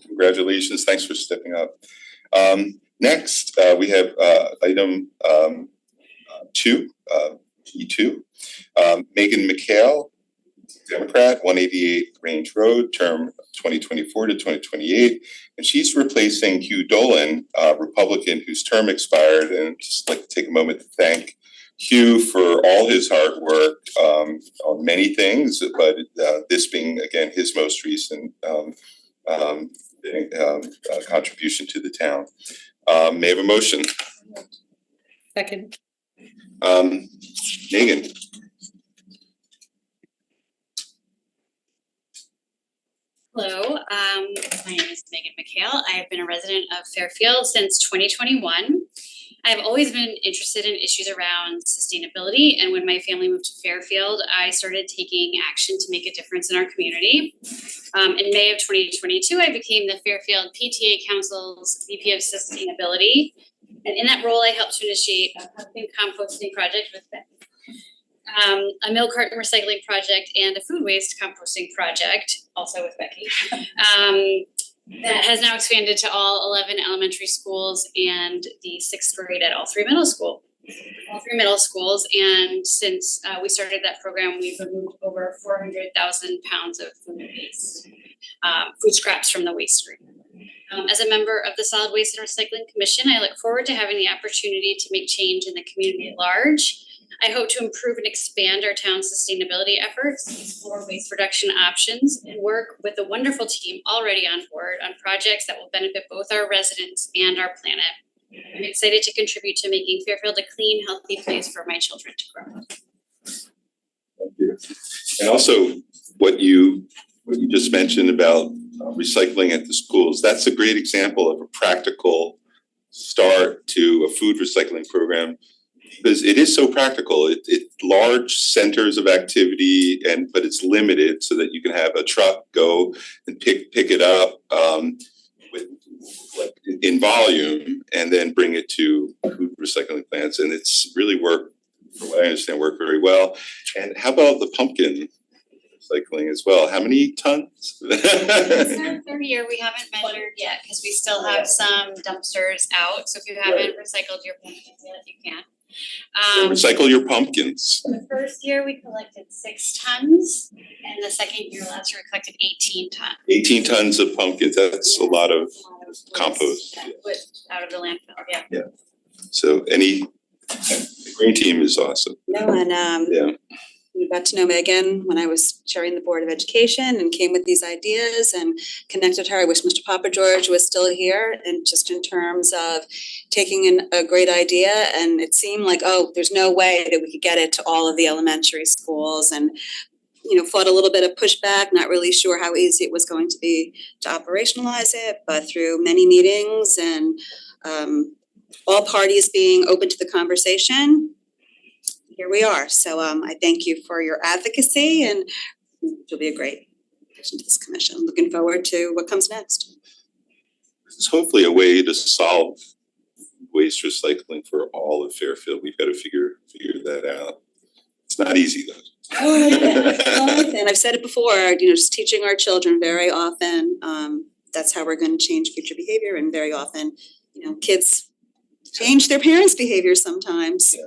Congratulations. Thanks for stepping up. Next, we have item 2, E2. Megan McHale, Democrat, 188 Range Road, term 2024 to 2028. And she's replacing Hugh Dolan, Republican, whose term expired. And I'd just like to take a moment to thank Hugh for all his hard work on many things, but this being, again, his most recent contribution to the town. May I have a motion? Second. Megan. Hello, my name is Megan McHale. I have been a resident of Fairfield since 2021. I've always been interested in issues around sustainability, and when my family moved to Fairfield, I started taking action to make a difference in our community. In May of 2022, I became the Fairfield PTA Council's VP of Sustainability, and in that role, I helped to initiate a pumpkin composting project with Becky, a milk carton recycling project, and a food waste composting project, also with Becky. That has now expanded to all 11 elementary schools and the 6th grade at all three middle schools. And since we started that program, we've removed over 400,000 pounds of food waste, food scraps from the waste stream. As a member of the Solid Waste and Recycling Commission, I look forward to having the opportunity to make change in the community at large. I hope to improve and expand our town's sustainability efforts, explore waste reduction options, and work with a wonderful team already on board on projects that will benefit both our residents and our planet. I'm excited to contribute to making Fairfield a clean, healthy place for my children to grow. Thank you. And also what you just mentioned about recycling at the schools, that's a great example of a practical start to a food recycling program, because it is so practical. It large centers of activity, but it's limited so that you can have a truck go and pick it up with like in volume and then bring it to food recycling plants. And it's really worked, from what I understand, worked very well. And how about the pumpkin recycling as well? How many tons? It's our third year, we haven't measured yet because we still have some dumpsters out. So if you haven't recycled your pumpkins yet, you can. Recycle your pumpkins. The first year we collected 6 tons, and the second year last year we collected 18 tons. 18 tons of pumpkins, that's a lot of compost. Out of the landfill, yeah. Yeah. So the green team is awesome. No, and you got to know Megan when I was chairing the Board of Education and came with these ideas and connected her. I wish Mr. Papa George was still here, and just in terms of taking in a great idea, and it seemed like, oh, there's no way that we could get it to all of the elementary schools, and fought a little bit of pushback, not really sure how easy it was going to be to operationalize it, but through many meetings and all parties being open to the conversation, here we are. So I thank you for your advocacy, and you'll be a great addition to this commission. Looking forward to what comes next. It's hopefully a way to solve waste recycling for all of Fairfield. We've got to figure that out. It's not easy though. And I've said it before, just teaching our children very often, that's how we're going to change future behavior, and very often, kids change their parents' behavior sometimes. Yeah.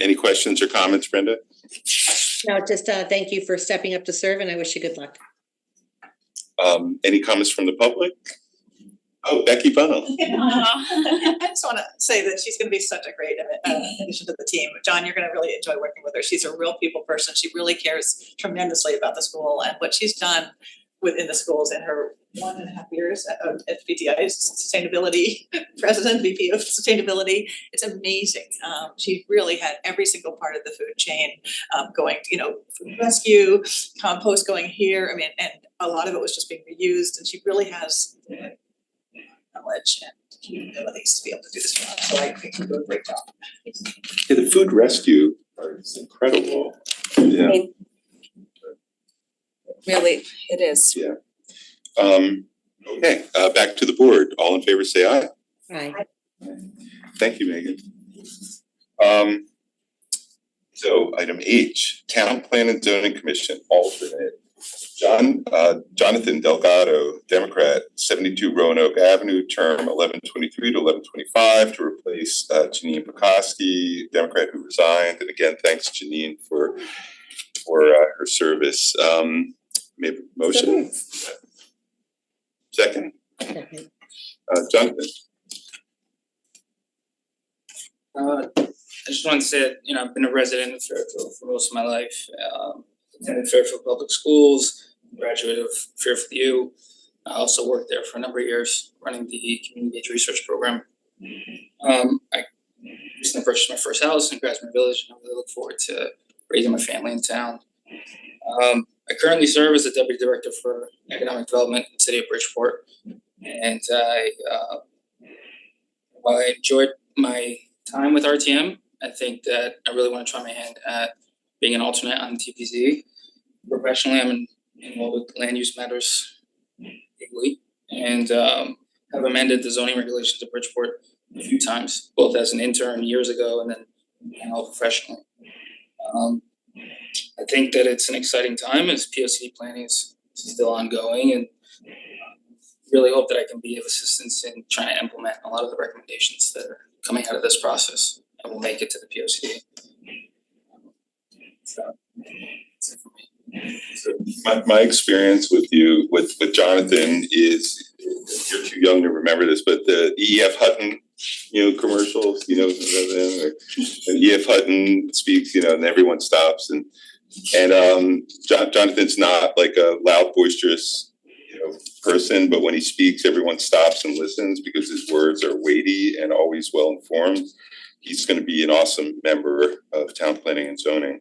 Any questions or comments, Brenda? No, just thank you for stepping up to serve, and I wish you good luck. Any comments from the public? Oh, Becky Bunnell. I just want to say that she's going to be such a great addition to the team. John, you're going to really enjoy working with her. She's a real people person. She really cares tremendously about the school and what she's done within the schools in her 1.5 years at PTI sustainability president, VP of sustainability. It's amazing. She really had every single part of the food chain going, food rescue, compost going here. I mean, and a lot of it was just being reused, and she really has knowledge and capabilities to be able to do this job. So I think she'll do a great job. Yeah, the food rescue is incredible. Yeah. Really, it is. Yeah. Okay, back to the board. All in favor, say aye. Aye. Thank you, Megan. So item H, Town Plan and Zoning Commission, alternate. Jonathan Delgado, Democrat, 72 Roanoke Avenue, term 1123 to 1125, to replace Janine Pekoski, Democrat who resigned. And again, thanks Janine for her service. Maybe motion. Second. Jonathan. I just want to say that, I've been a resident of Fairfield for most of my life. Attended Fairfield Public Schools, graduate of Fairfield U. I also worked there for a number of years, running the community-based research program. I recently purchased my first house in Grassmere Village, and I really look forward to raising my family in town. I currently serve as the Deputy Director for Economic Development in the City of Bridgeport, and while I enjoyed my time with RTM, I think that I really want to try my hand at being an alternate on TPZ. Professionally, I'm involved with land use matters legally, and have amended the zoning regulations of Bridgeport a few times, both as an intern years ago and then now professionally. I think that it's an exciting time as POCD planning is still ongoing, and really hope that I can be of assistance in trying to implement a lot of the recommendations that are coming out of this process and will make it to the POCD. So that's it for me. So my experience with you, with Jonathan is, you're too young to remember this, but the E.F. Hutton, commercials, and E.F. Hutton speaks, and everyone stops, and Jonathan's not like a loud, boisterous, person, but when he speaks, everyone stops and listens because his words are weighty and always well informed. He's going to be an awesome member of town planning and zoning.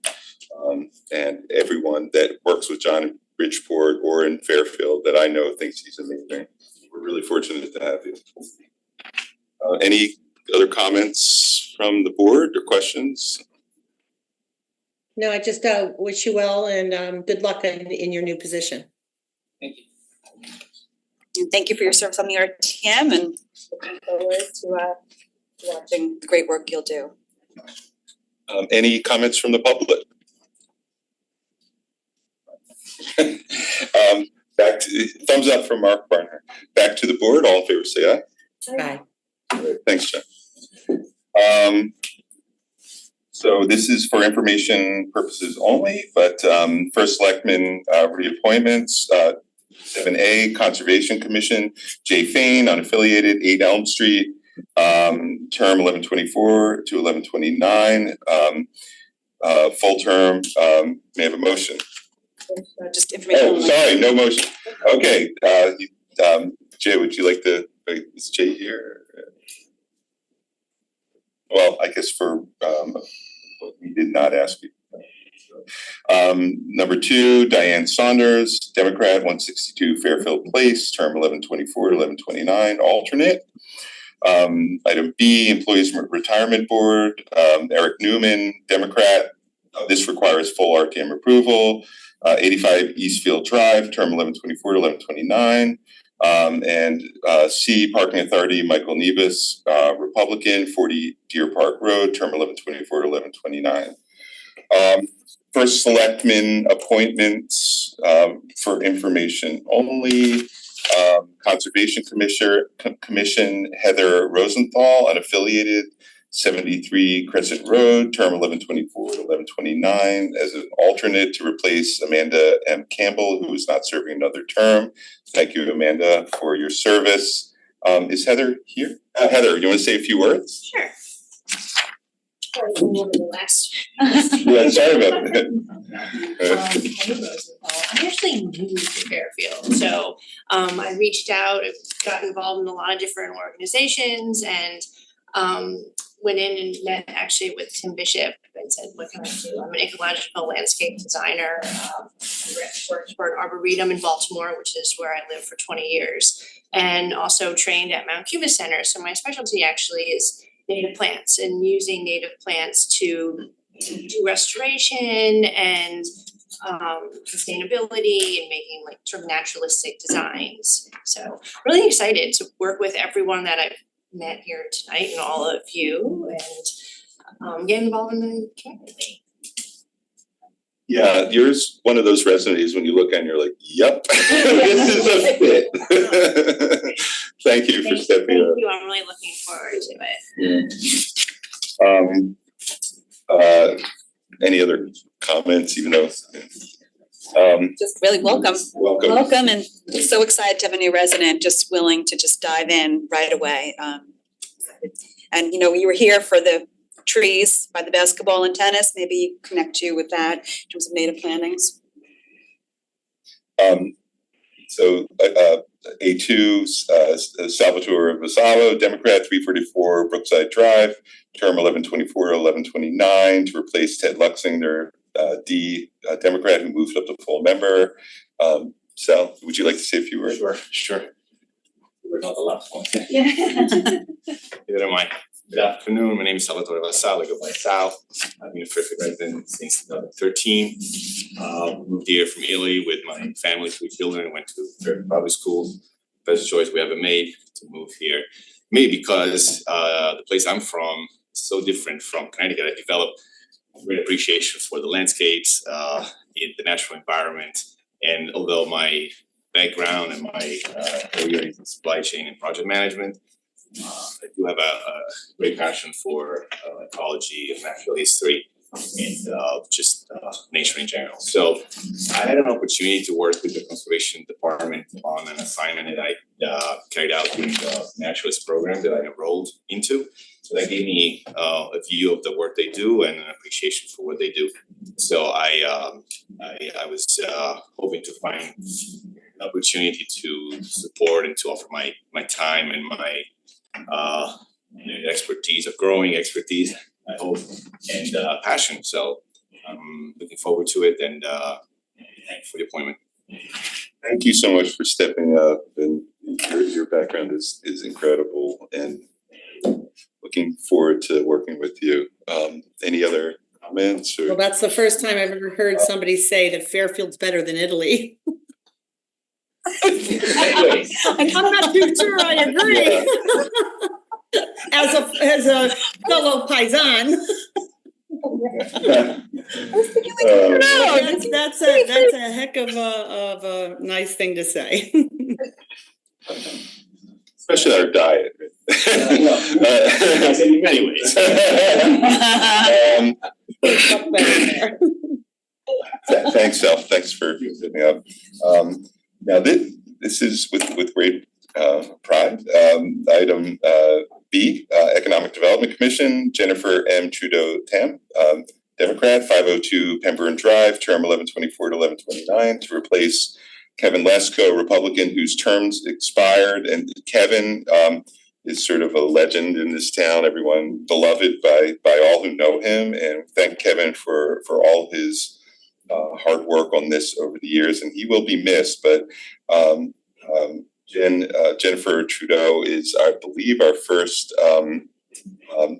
And everyone that works with John in Bridgeport or in Fairfield that I know thinks he's amazing. We're really fortunate to have you. Any other comments from the board or questions? No, I just wish you well and good luck in your new position. Thank you. And thank you for your service on the RTM and looking forward to watching the great work you'll do. Any comments from the public? Back to thumbs up from Mark Barner. Back to the board. All in favor, say aye. Aye. Right, thanks, Jen. So this is for information purposes only, but first selectman reappointments. 7A Conservation Commission, Jay Fain, unaffiliated, 8 Elm Street, term 11/24 to 11/29, full term. May I have a motion? Just information. Oh, sorry, no motion. Okay, Jay, would you like to? Is Jay here? Well, I guess for we did not ask you. Number 2, Diane Saunders, Democrat, 162 Fairfield Place, term 11/24 to 11/29, alternate. Item B, Employees Retirement Board, Eric Newman, Democrat. This requires full RTM approval. 85 Eastfield Drive, term 11/24 to 11/29. And C, Parking Authority, Michael Nevis, Republican, 40 Deer Park Road, term 11/24 to 11/29. First selectman appointments for information only. Conservation Commission, Heather Rosenthal, unaffiliated, 73 Crescent Road, term 11/24 to 11/29, as an alternate to replace Amanda M. Campbell, who is not serving another term. Thank you, Amanda, for your service. Is Heather here? Heather, you want to say a few words? Sure. The last. Yeah, sorry about that. I'm actually new to Fairfield, so I reached out, I've got involved in a lot of different organizations and went in and met actually with Tim Bishop and said, what can I do? I'm an ecological landscape designer, worked for an arboretum in Baltimore, which is where I lived for 20 years, and also trained at Mount Cuba Center. So my specialty actually is native plants and using native plants to do restoration and sustainability and making like sort of naturalistic designs. So really excited to work with everyone that I've met here tonight and all of you and get involved in the community. Yeah, yours one of those resumes when you look and you're like, yep, this is a fit. Thank you for stepping up. Thank you, I'm really looking forward to it. Any other comments, even though just really welcome. Welcome And so excited to have a new resident just willing to just dive in right away. And you know, you were here for the trees by the basketball and tennis, maybe connect you with that in terms of native plantings. So A2, Salvatore Vassallo, Democrat, 344 Brookside Drive, term 11/24 to 11/29 to replace Ted Luxinger, D, Democrat who moved up to full member. Sal, would you like to say a few words? Sure. We're not the last one. Yeah. You don't mind. Good afternoon. My name is Salvatore Vassallo. I go by Sal. I've been a Fairfield resident since 2013. Moved here from Italy with my family, 3 children. Went to Fairfield Public School. Best choice we ever made to move here. Maybe because the place I'm from is so different from Connecticut. I developed great appreciation for the landscapes, the natural environment. And although my background and my career is in supply chain and project management, I do have a great passion for ecology and natural history and just nature in general. So I had an opportunity to work with the conservation department on an assignment that I carried out during the naturalist program that I enrolled into. So that gave me a view of the work they do and an appreciation for what they do. So I was hoping to find opportunity to support and to offer my time and my expertise, of growing expertise, I hope, and passion. So I'm looking forward to it, and thank you for the appointment. Thank you so much for stepping up, and your background is incredible, and looking forward to working with you. Any other comments or? Well, that's the first time I've ever heard somebody say that Fairfield's better than Italy. I'm not too sure I agree. As a fellow paisan. That's a heck of a nice thing to say. Especially our diet. I said in many ways. Thanks, Sal. Thanks for sitting up. Now this is with great pride. Item B, Economic Development Commission, Jennifer M. Trudeau-Tam, Democrat, 502 Pemberton Drive, term 1124 to 1129, to replace Kevin Lesko, Republican, whose terms expired. And Kevin is sort of a legend in this town, everyone beloved by all who know him. And thank Kevin for all his hard work on this over the years, and he will be missed. But Jennifer Trudeau is, I believe, our first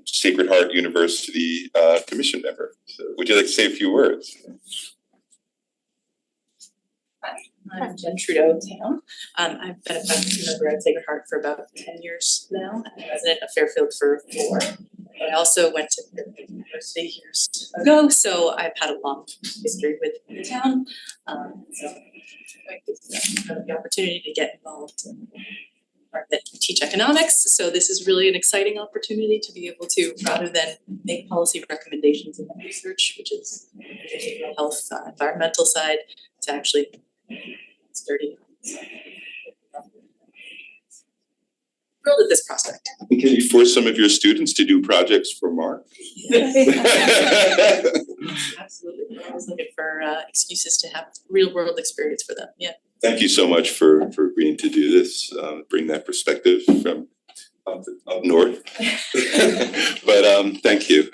Sacred Heart University Commission member. So would you like to say a few words? Hi, I'm Jen Trudeau-Tam. I've been a faculty member at Sacred Heart for about 10 years now. I'm a resident of Fairfield for 4. But I also went to Fairfield University years ago, so I've had a long history with the town. So I have the opportunity to get involved in that teach economics. So this is really an exciting opportunity to be able to, rather than make policy recommendations in research, which is behavioral health, environmental side, to actually sturdy. Thrilled at this prospect. Can you force some of your students to do projects for Mark? Absolutely. We're always looking for excuses to have real world experience for them. Yeah. Thank you so much for agreeing to do this, bring that perspective from up north. But thank you.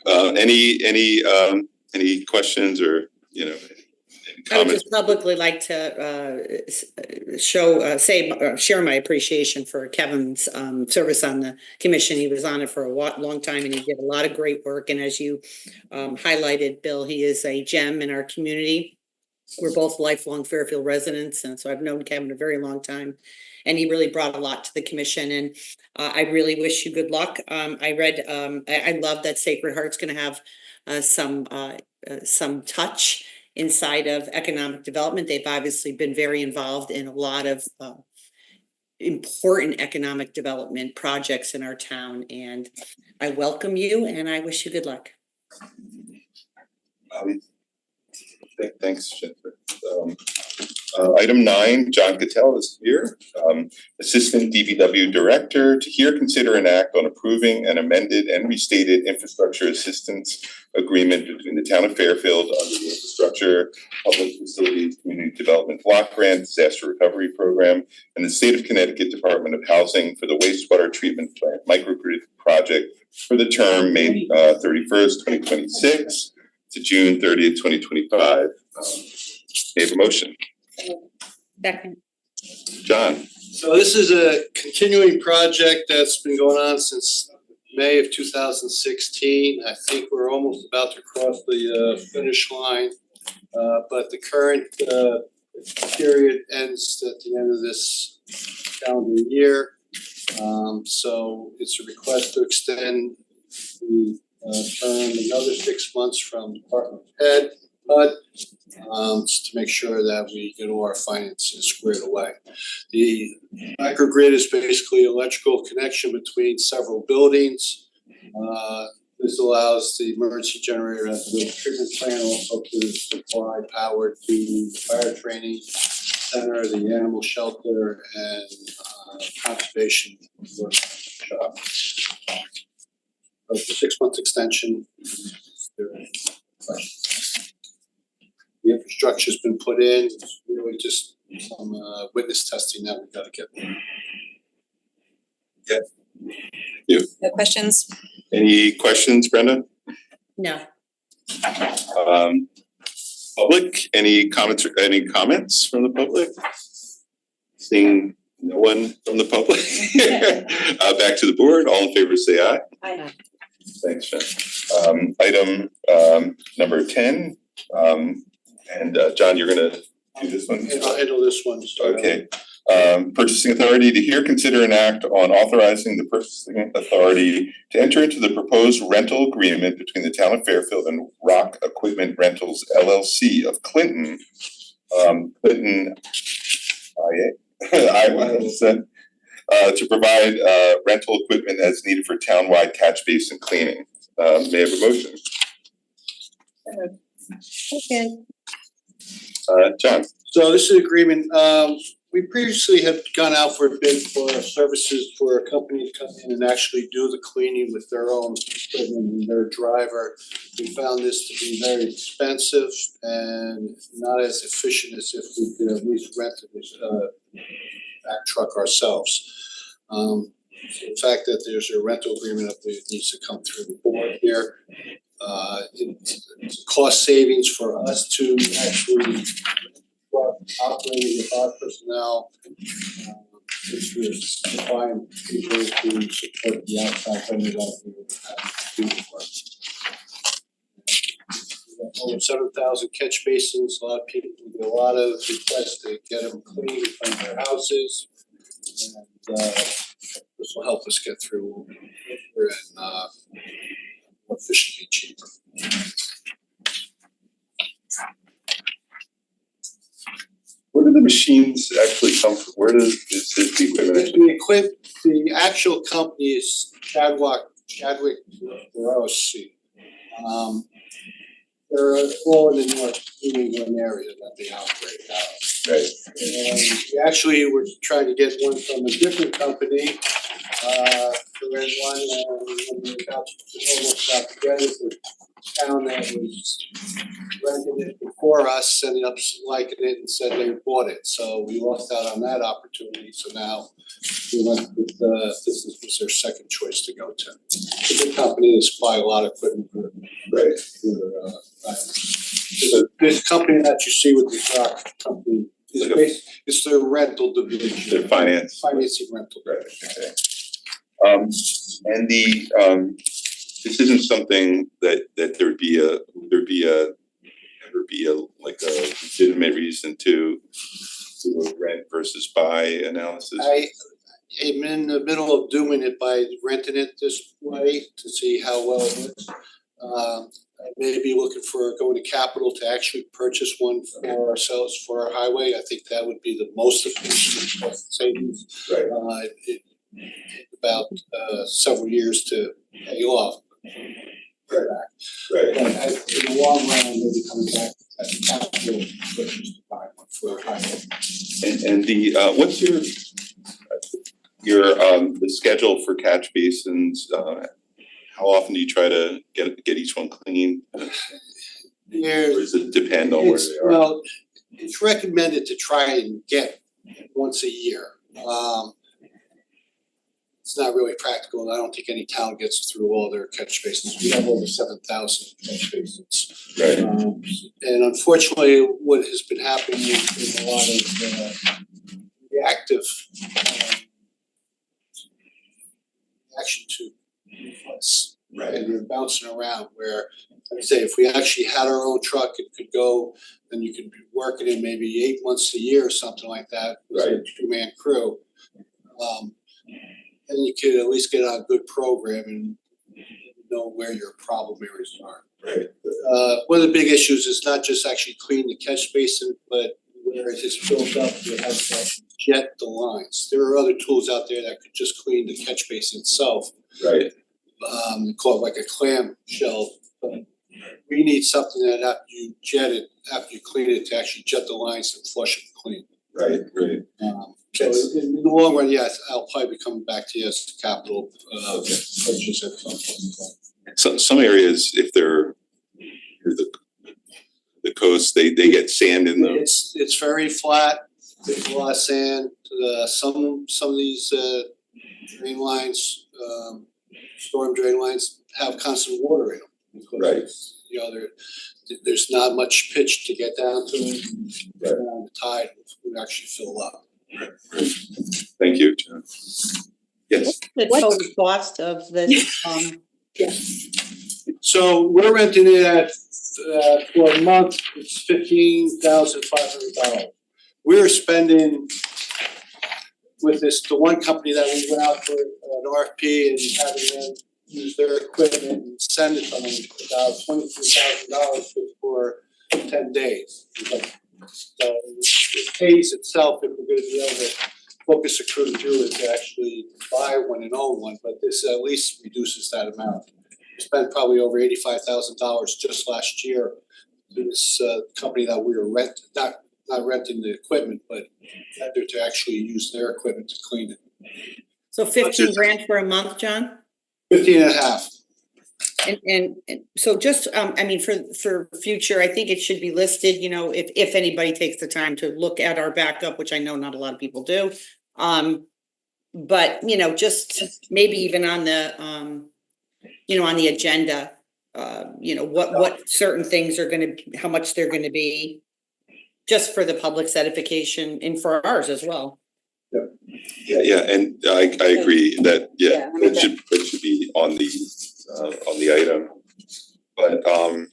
Any questions or, any I would comments? just publicly like to share my appreciation for Kevin's service on the commission. He was on it for a long time, and he did a lot of great work. And as you highlighted, Bill, he is a gem in our community. We're both lifelong Fairfield residents, and so I've known Kevin a very long time, and he really brought a lot to the commission. And I really wish you good luck. I love that Sacred Heart's going to have some touch inside of economic development. They've obviously been very involved in a lot of important economic development projects in our town, and I welcome you and I wish you good luck. Thanks, Jennifer. Item 9, John Cattell is here, Assistant DVW Director, to hear, consider, and act on approving an amended and restated infrastructure assistance agreement between the town of Fairfield under the Infrastructure, Public Facilities, Community Development Block Grant Disaster Recovery Program and the State of Connecticut Department of Housing for the wastewater treatment plant microgrid project for the term May 31st, 2026 to June 30th, 2025. May I have a motion? Second. John. So this is a continuing project that's been going on since May of 2016. I think we're almost about to cross the finish line, but the current period ends at the end of this calendar year. So it's a request to extend the term another 6 months from Department of Ed, but just to make sure that we get all our finances squared away. The microgrid is basically electrical connection between several buildings. This allows the emergency generator at the waste treatment plant also to supply power to the fire training center, the animal shelter, and conservation workshop. Of the 6 month extension. The infrastructure's been put in, it's really just some witness testing that we gotta get. No questions? Any questions, Brenda? No. Public, any comments from the public? Seeing no one from the public. Back to the board, all in favor say aye. Aye. Thanks, Jen. Item number 10, and John, you're gonna do this one? And I'll handle this one. Okay. Purchasing authority to hear, consider, and act on authorizing the purchasing authority to enter into the proposed rental agreement between the town of Fairfield and Rock Equipment Rentals LLC of Clinton. Clinton, Iowa, to provide rental equipment as needed for townwide catch basin cleaning. May I have a motion? Okay. John. So this is an agreement, we previously had gone out for a bid for services for a company to come in and actually do the cleaning with their own equipment and their driver. We found this to be very expensive and not as efficient as if we could at least rent that truck ourselves. The fact that there's a rental agreement, I believe needs to come through the board here. It's cost savings for us to actually operating with our personnel, which was to find people to support the outside vendor that we would have to do for. Over 7,000 catch basins, a lot of people, we get a lot of requests to get them clean from their houses. And this will help us get through and more efficiently cheaper. Where do the machines actually come from? Where is the equipment? The actual company is Chadwick LLC. They're all in the North New England area that they operate out of. Right. And we actually were trying to get one from a different company, to rent one, and when we got almost got together, the town that was renting it before us ended up liking it and said they bought it, so we lost out on that opportunity, so now we went with, this was their second choice to go to. It's a good company, they supply a lot of equipment for this company that you see with the rock company, it's their rental division. Their financing rental. Right, okay. And this isn't something that there'd be a like a legitimate reason to rent versus buy analysis? I'm in the middle of doing it by renting it this way to see how well it works. I may be looking for going to capital to actually purchase one for ourselves for our highway. I think that would be the most efficient cost savings. Right. It about several years to pay off. Right. But in the long run, I may be coming back as a capital purchase to buy one for our highway. And the what's your the schedule for catch basins? How often do you try to get each one clean? Or does it depend on where they are? Well, it's recommended to try and get once a year. It's not really practical, and I don't think any town gets through all their catch basins. We have over 7,000 catch basins. Right. And unfortunately, what has been happening is a lot of reactive action to requests. Right. And you're bouncing around where, like I say, if we actually had our own truck, it could go, and you could work it in maybe 8 months a year or something like that. With a 2-man crew. And you could at least get on a good program and know where your problem areas are. Right. One of the big issues is not just actually clean the catch basin, but where it has filled up, you have to actually jet the lines. There are other tools out there that could just clean the catch basin itself. Right. Called like a clam shell. But we need something that after you jet it, after you clean it, to actually jet the lines and flush it clean. Right, right. So in the long run, yes, I'll probably be coming back to you as capital purchase at some point. Some areas, if they're near the coast, they get sand in them. It's very flat, There's a lot of sand, some of these drain lines, storm drain lines have constant water in them. Because Right. you know, there's not much pitch to get down to it. Right. And the tide would actually fill up. Thank you, John. Yes. The total cost of this, So we're renting it at for a month, it's $15,500. We're spending with the one company that we went out for an RFP and having them use their equipment and send it to them, about $23,000 for 10 days. But, it pays itself if we're gonna be able to focus a crew to do it, to actually buy one and own one, but this at least reduces that amount. We spent probably over $85,000 just last year to this company that we were not renting the equipment, but rather to actually use their equipment to clean it. so 15 grand for a month, John? 15 and a half. And so just, I mean, for future, I think it should be listed, you know, if anybody takes the time to look at our backup, which I know not a lot of people do. But, you know, just maybe even on the, you know, on the agenda, you know, what certain things are gonna, how much they're gonna be, just for the public's edification and for ours as well. Yeah, and I agree that, Yeah, I mean, that should be on the item. But how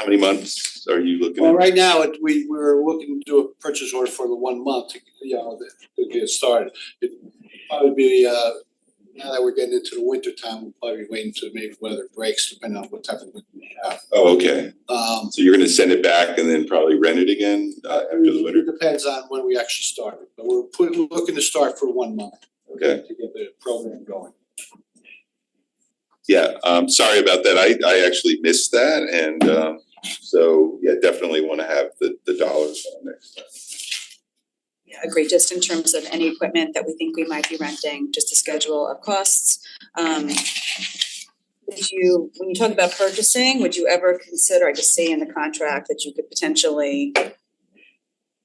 many months are you looking at? Well, right now, we were looking to do a purchase order for the 1 month to, you know, to get started. It'd probably be, now that we're getting into the winter time, we'll probably be waiting until maybe weather breaks, depending on what type of winter we have. Oh, okay. So you're gonna send it back and then probably rent it again after the winter? It depends on when we actually start it, but we're looking to start for 1 month. Okay. To get the program going. Yeah, sorry about that. I actually missed that, and so yeah, definitely wanna have the dollars on next time. Yeah, agree, just in terms of any equipment that we think we might be renting, just a schedule of costs. Would you, when you talk about purchasing, would you ever consider, I just say in the contract that you could potentially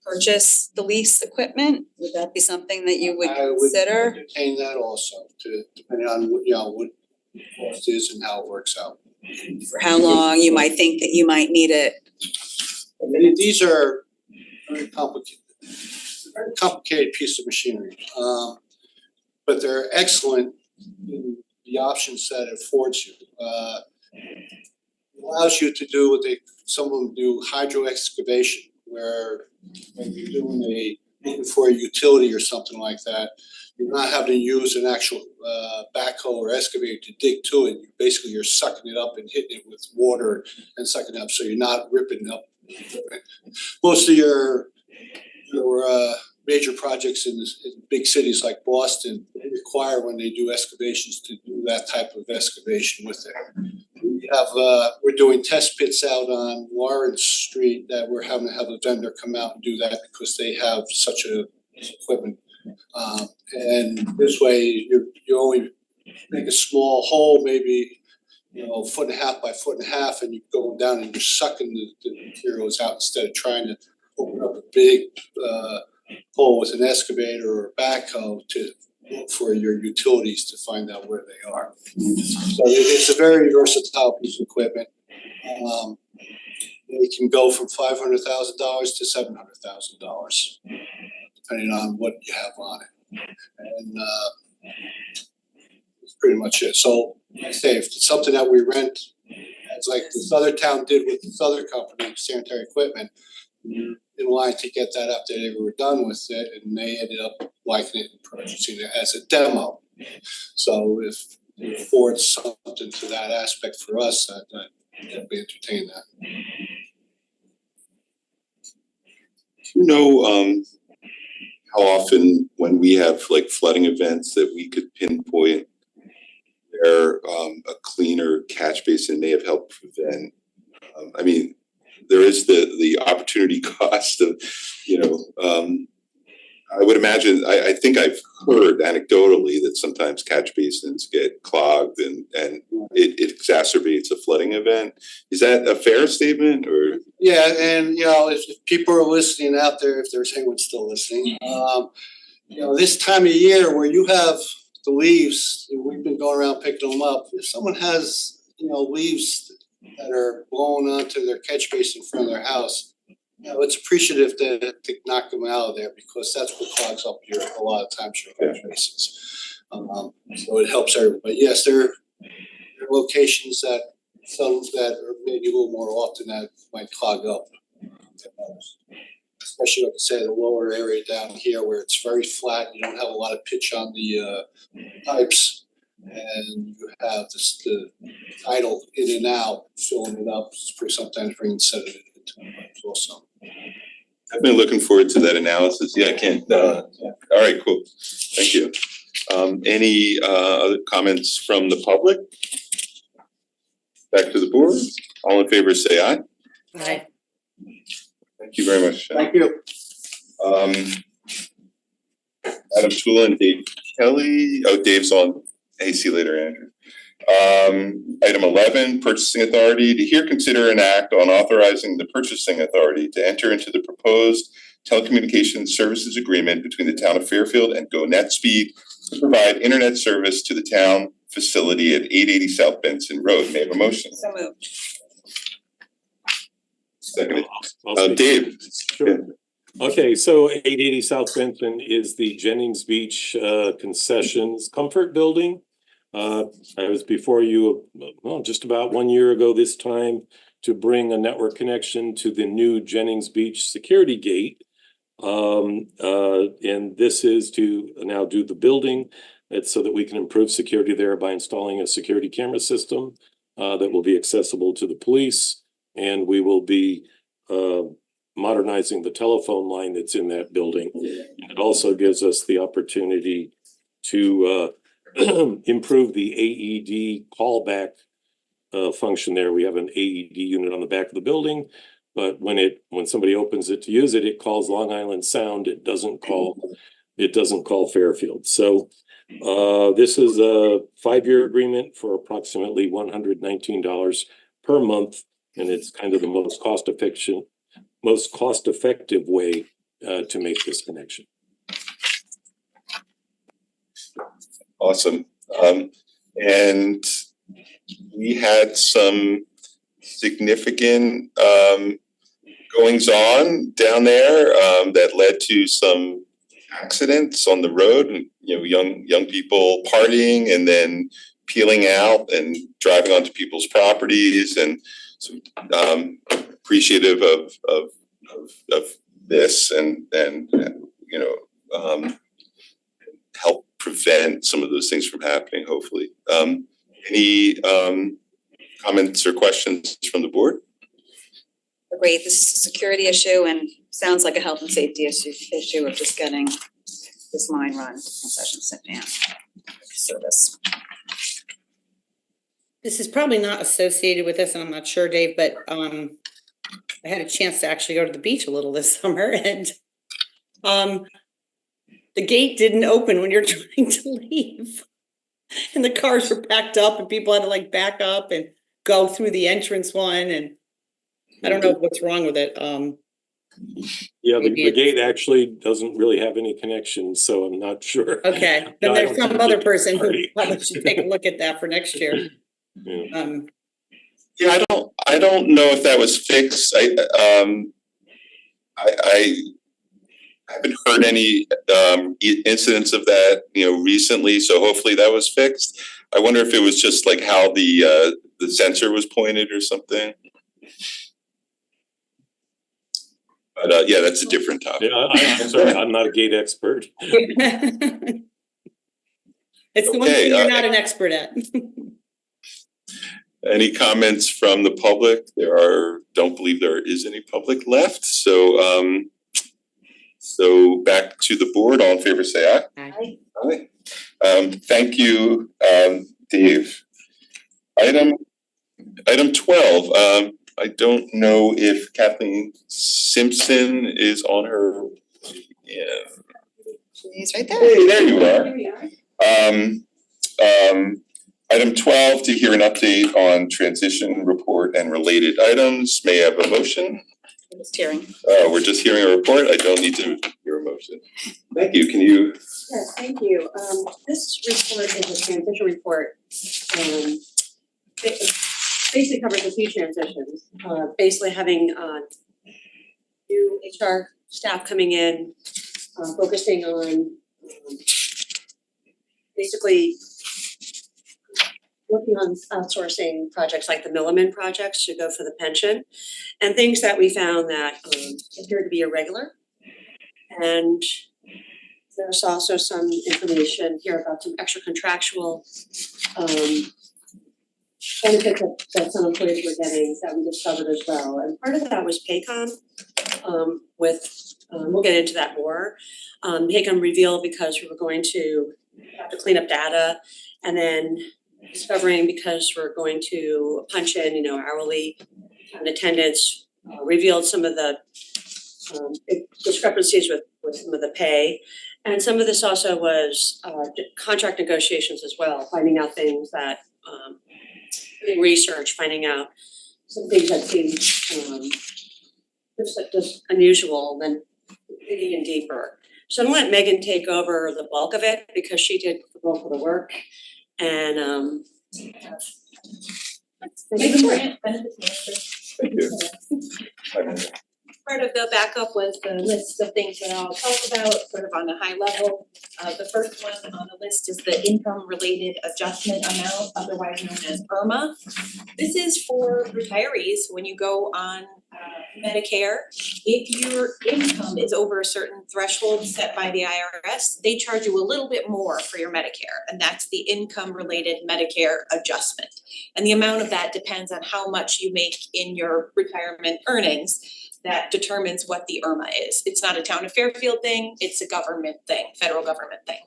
purchase the lease equipment? Would that be something that you would consider? I would entertain that also, depending on what, you know, what the cost is and how it works out. For how long you might think that you might need it? These are very complicated piece of machinery, but they're excellent in the options that it affords you. It allows you to do some of them do hydro excavation, where when you're doing looking for a utility or something like that, you're not having to use an actual backhoe or excavator to dig to it. Basically, you're sucking it up and hitting it with water and sucking it up, so you're not ripping up. Most of your major projects in big cities like Boston, they require when they do excavations to do that type of excavation with it. We have, we're doing test pits out on Lawrence Street that we're having to have a vendor come out and do that because they have such a piece of equipment. And this way, you only make a small hole, maybe, you know, 1.5 by 1.5 and you're going down and you're sucking the materials out instead of trying to open up a big hole with an excavator or a backhoe to look for your utilities to find out where they are. So it's a very versatile piece of equipment. It can go from $500,000 to $700,000, depending on what you have on it. And that's pretty much it. So like I say, if it's something that we rent, as like this other town did with this other company, Sanitary Equipment, in line to get that up there, they were done with it, and they ended up liking it and purchasing it as a demo. So if it affords something to that aspect for us, I'd definitely entertain that. Do you know how often when we have like flooding events that we could pinpoint where a cleaner catch basin may have helped prevent? I mean, there is the opportunity cost of, you know, I would imagine, I think I've heard anecdotally that sometimes catch basins get clogged and it exacerbates a flooding event. Is that a fair statement or? Yeah, and you know, if people are listening out there, if there's anyone still listening, you know, this time of year where you have the leaves, we've been going around picking them up. If someone has, you know, leaves that are blowing onto their catch basin in front of their house, you know, it's appreciative to knock them out of there because that's what clogs up a lot of times your catch basins. So it helps everybody. But yes, there are locations that some that are maybe a little more often that might clog up than others. Especially like I say, the lower area down here where it's very flat, you don't have a lot of pitch on the pipes, and you have the tidal in and out filling it up. It's pretty sometimes bringing sediment into the pipes also. I've been looking forward to that analysis. Yeah, I can't. All right, cool. Thank you. Any other comments from the public? Back to the board. All in favor, say aye. Aye. Thank you very much. Thank you. Adam Tula and Dave Kelly. Oh, Dave's on. Hey, see you later, Andrew. Item 11, purchasing authority to hear, consider, and act on authorizing the purchasing authority to enter into the proposed telecommunications services agreement between the town of Fairfield and Go NetSpeed to provide internet service to the town facility at 880 South Benson Road. May I have a motion? So moved. Seconded. I'll Dave. Sure. Okay, so 880 South Benson is the Jennings Beach Concessions Comfort Building. I was before you, well, just about 1 year ago this time to bring a network connection to the new Jennings Beach security gate. And this is to now do the building. It's so that we can improve security there by installing a security camera system that will be accessible to the police. And we will be modernizing the telephone line that's in that building. And it also gives us the opportunity to improve the AED callback function there. We have an AED unit on the back of the building, but when somebody opens it to use it, it calls Long Island Sound. It doesn't call Fairfield. So this is a 5-year agreement for approximately $119 per month, and it's kind of the most cost-effective way to make this connection. Awesome. And we had some significant goings on down there that led to some accidents on the road, and you know, young people partying and then peeling out and driving onto people's properties, and so appreciative of this and you know help prevent some of those things from happening, hopefully. Any comments or questions from the board? Agreed, this is a security issue and sounds like a health and safety issue of just getting this line run, concession sent down. Service. This is probably not associated with this, and I'm not sure, Dave, but I had a chance to actually go to the beach a little this summer, and the gate didn't open when you're trying to leave. And the cars were backed up and people had to like back up and go through the entrance one, and I don't know what's wrong with it. Yeah, the gate actually doesn't really have any connection, so I'm not sure. Okay, then there's some other person who probably should take a look at that for next year. Yeah. Yeah, I don't know if that was fixed. I haven't heard any incidents of that, you know, recently. So hopefully that was fixed. I wonder if it was just like how the sensor was pointed or something. But yeah, that's a different topic. Yeah, I'm sorry, I'm not a gate expert. It's the one thing you're not an expert at. Any comments from the public? Don't believe there is any public left. So so back to the board. All in favor, say aye. Aye. Aye. Thank you, Dave. Item 12. I don't know if Kathleen Simpson is on her. Yeah. She's right there. Hey, there you are. Here we are. Item 12, to hear an update on transition report and related items. May I have a motion? Just hearing. We're just hearing a report. I don't need to hear a motion. Thank you. Can you? Yes, thank you. This report is a transition report. It basically covers a few transitions. Basically having new HR staff coming in, focusing on basically working on outsourcing projects like the Milliman projects to go for the pension, and things that we found that appear to be irregular. And there's also some information here about some extra contractual benefits that some employees were getting that we discovered as well. And part of that was Paycom we'll get into that more. Paycom revealed because we were going to have to clean up data, and then discovering because we're going to punch in, hourly and attendance, revealed some of the discrepancies with some of the pay. And some of this also was contract negotiations as well, finding out things that, doing research, finding out some things that seemed just unusual, then digging in deeper. So I'm gonna let Megan take over the bulk of it because she did the bulk of the work. And Megan Grant, benefits manager. Thank you. Part of the backup was the list of things that I'll talk about, sort of on a high level. The first one on the list is the income related adjustment amount, otherwise known as IRMA. This is for retirees when you go on Medicare. If your income is over a certain threshold set by the IRS, they charge you a little bit more for your Medicare, and that's the income related Medicare adjustment. And the amount of that depends on how much you make in your retirement earnings. That determines what the IRMA is. It's not a town of Fairfield thing, it's a government thing, federal government thing.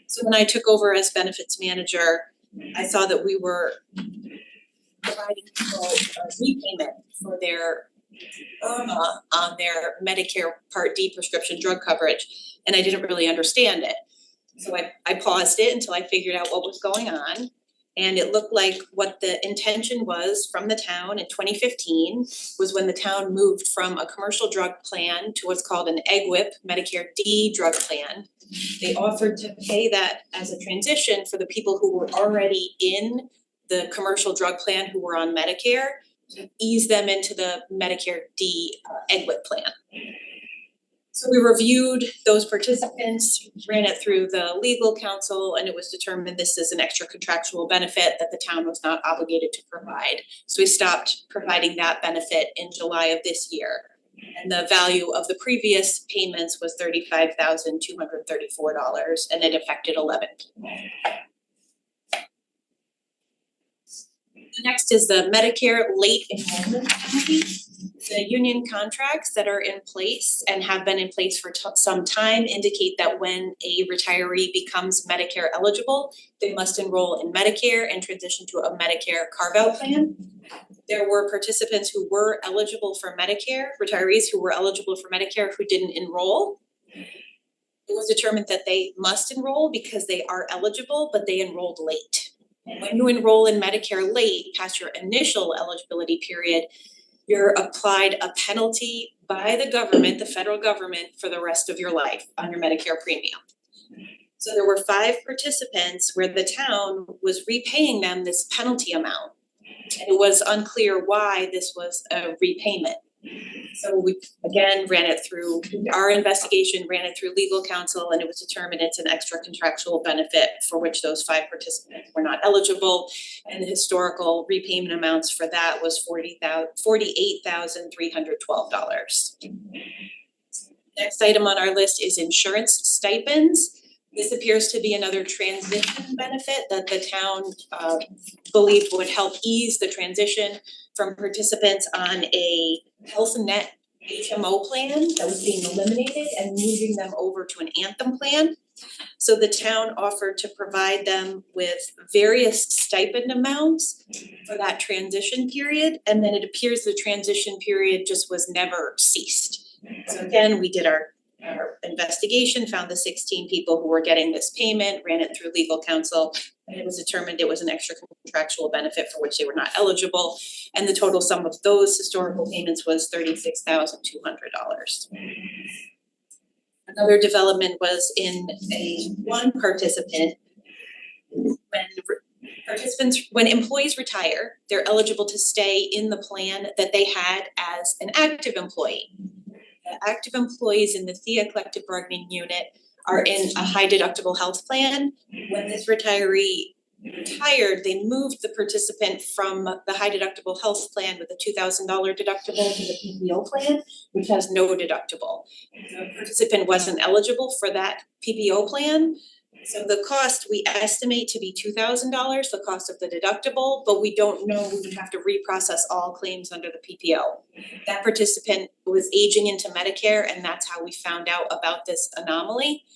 So when I took over as benefits manager, I saw that we were providing people a repayment for their IRMA on their Medicare Part D prescription drug coverage, and I didn't really understand it. So I paused it until I figured out what was going on. And it looked like what the intention was from the town in 2015 was when the town moved from a commercial drug plan to what's called an EGWIP, Medicare D drug plan. They offered to pay that as a transition for the people who were already in the commercial drug plan who were on Medicare, to ease them into the Medicare D EGWIP plan. So we reviewed those participants, ran it through the legal counsel, and it was determined this is an extra contractual benefit that the town was not obligated to provide. So we stopped providing that benefit in July of this year. And the value of the previous payments was $35,234, and it affected 11 people. The next is the Medicare late enrollment penalty. The union contracts that are in place and have been in place for some time indicate that when a retiree becomes Medicare eligible, they must enroll in Medicare and transition to a Medicare carve-out plan. There were participants who were eligible for Medicare, retirees who were eligible for Medicare who didn't enroll. It was determined that they must enroll because they are eligible, but they enrolled late. And when you enroll in Medicare late, past your initial eligibility period, you're applied a penalty by the government, the federal government, for the rest of your life on your Medicare premium. So there were 5 participants where the town was repaying them this penalty amount. And it was unclear why this was a repayment. So we again ran it through our investigation, ran it through legal counsel, and it was determined it's an extra contractual benefit for which those 5 participants were not eligible. And the historical repayment amounts for that was $48,312. Next item on our list is insurance stipends. This appears to be another transition benefit that the town believed would help ease the transition from participants on a health net HMO plan that was being eliminated and moving them over to an Anthem plan. So the town offered to provide them with various stipend amounts for that transition period, and then it appears the transition period just was never ceased. So again, we did our our investigation found the 16 people who were getting this payment, ran it through legal counsel, and it was determined it was an extra contractual benefit for which they were not eligible. And the total sum of those historical payments was $36,200. Another development was in one participant. When employees retire, they're eligible to stay in the plan that they had as an active employee. Active employees in the THEA collective bargaining unit are in a high deductible health plan. When this retiree retired, they moved the participant from the high deductible health plan with a $2,000 deductible to the PPO plan, which has no deductible. The participant wasn't eligible for that PPO plan. So the cost we estimate to be $2,000, the cost of the deductible, but we don't know, we would have to reprocess all claims under the PPO. That participant was aging into Medicare, and that's how we found out about this anomaly.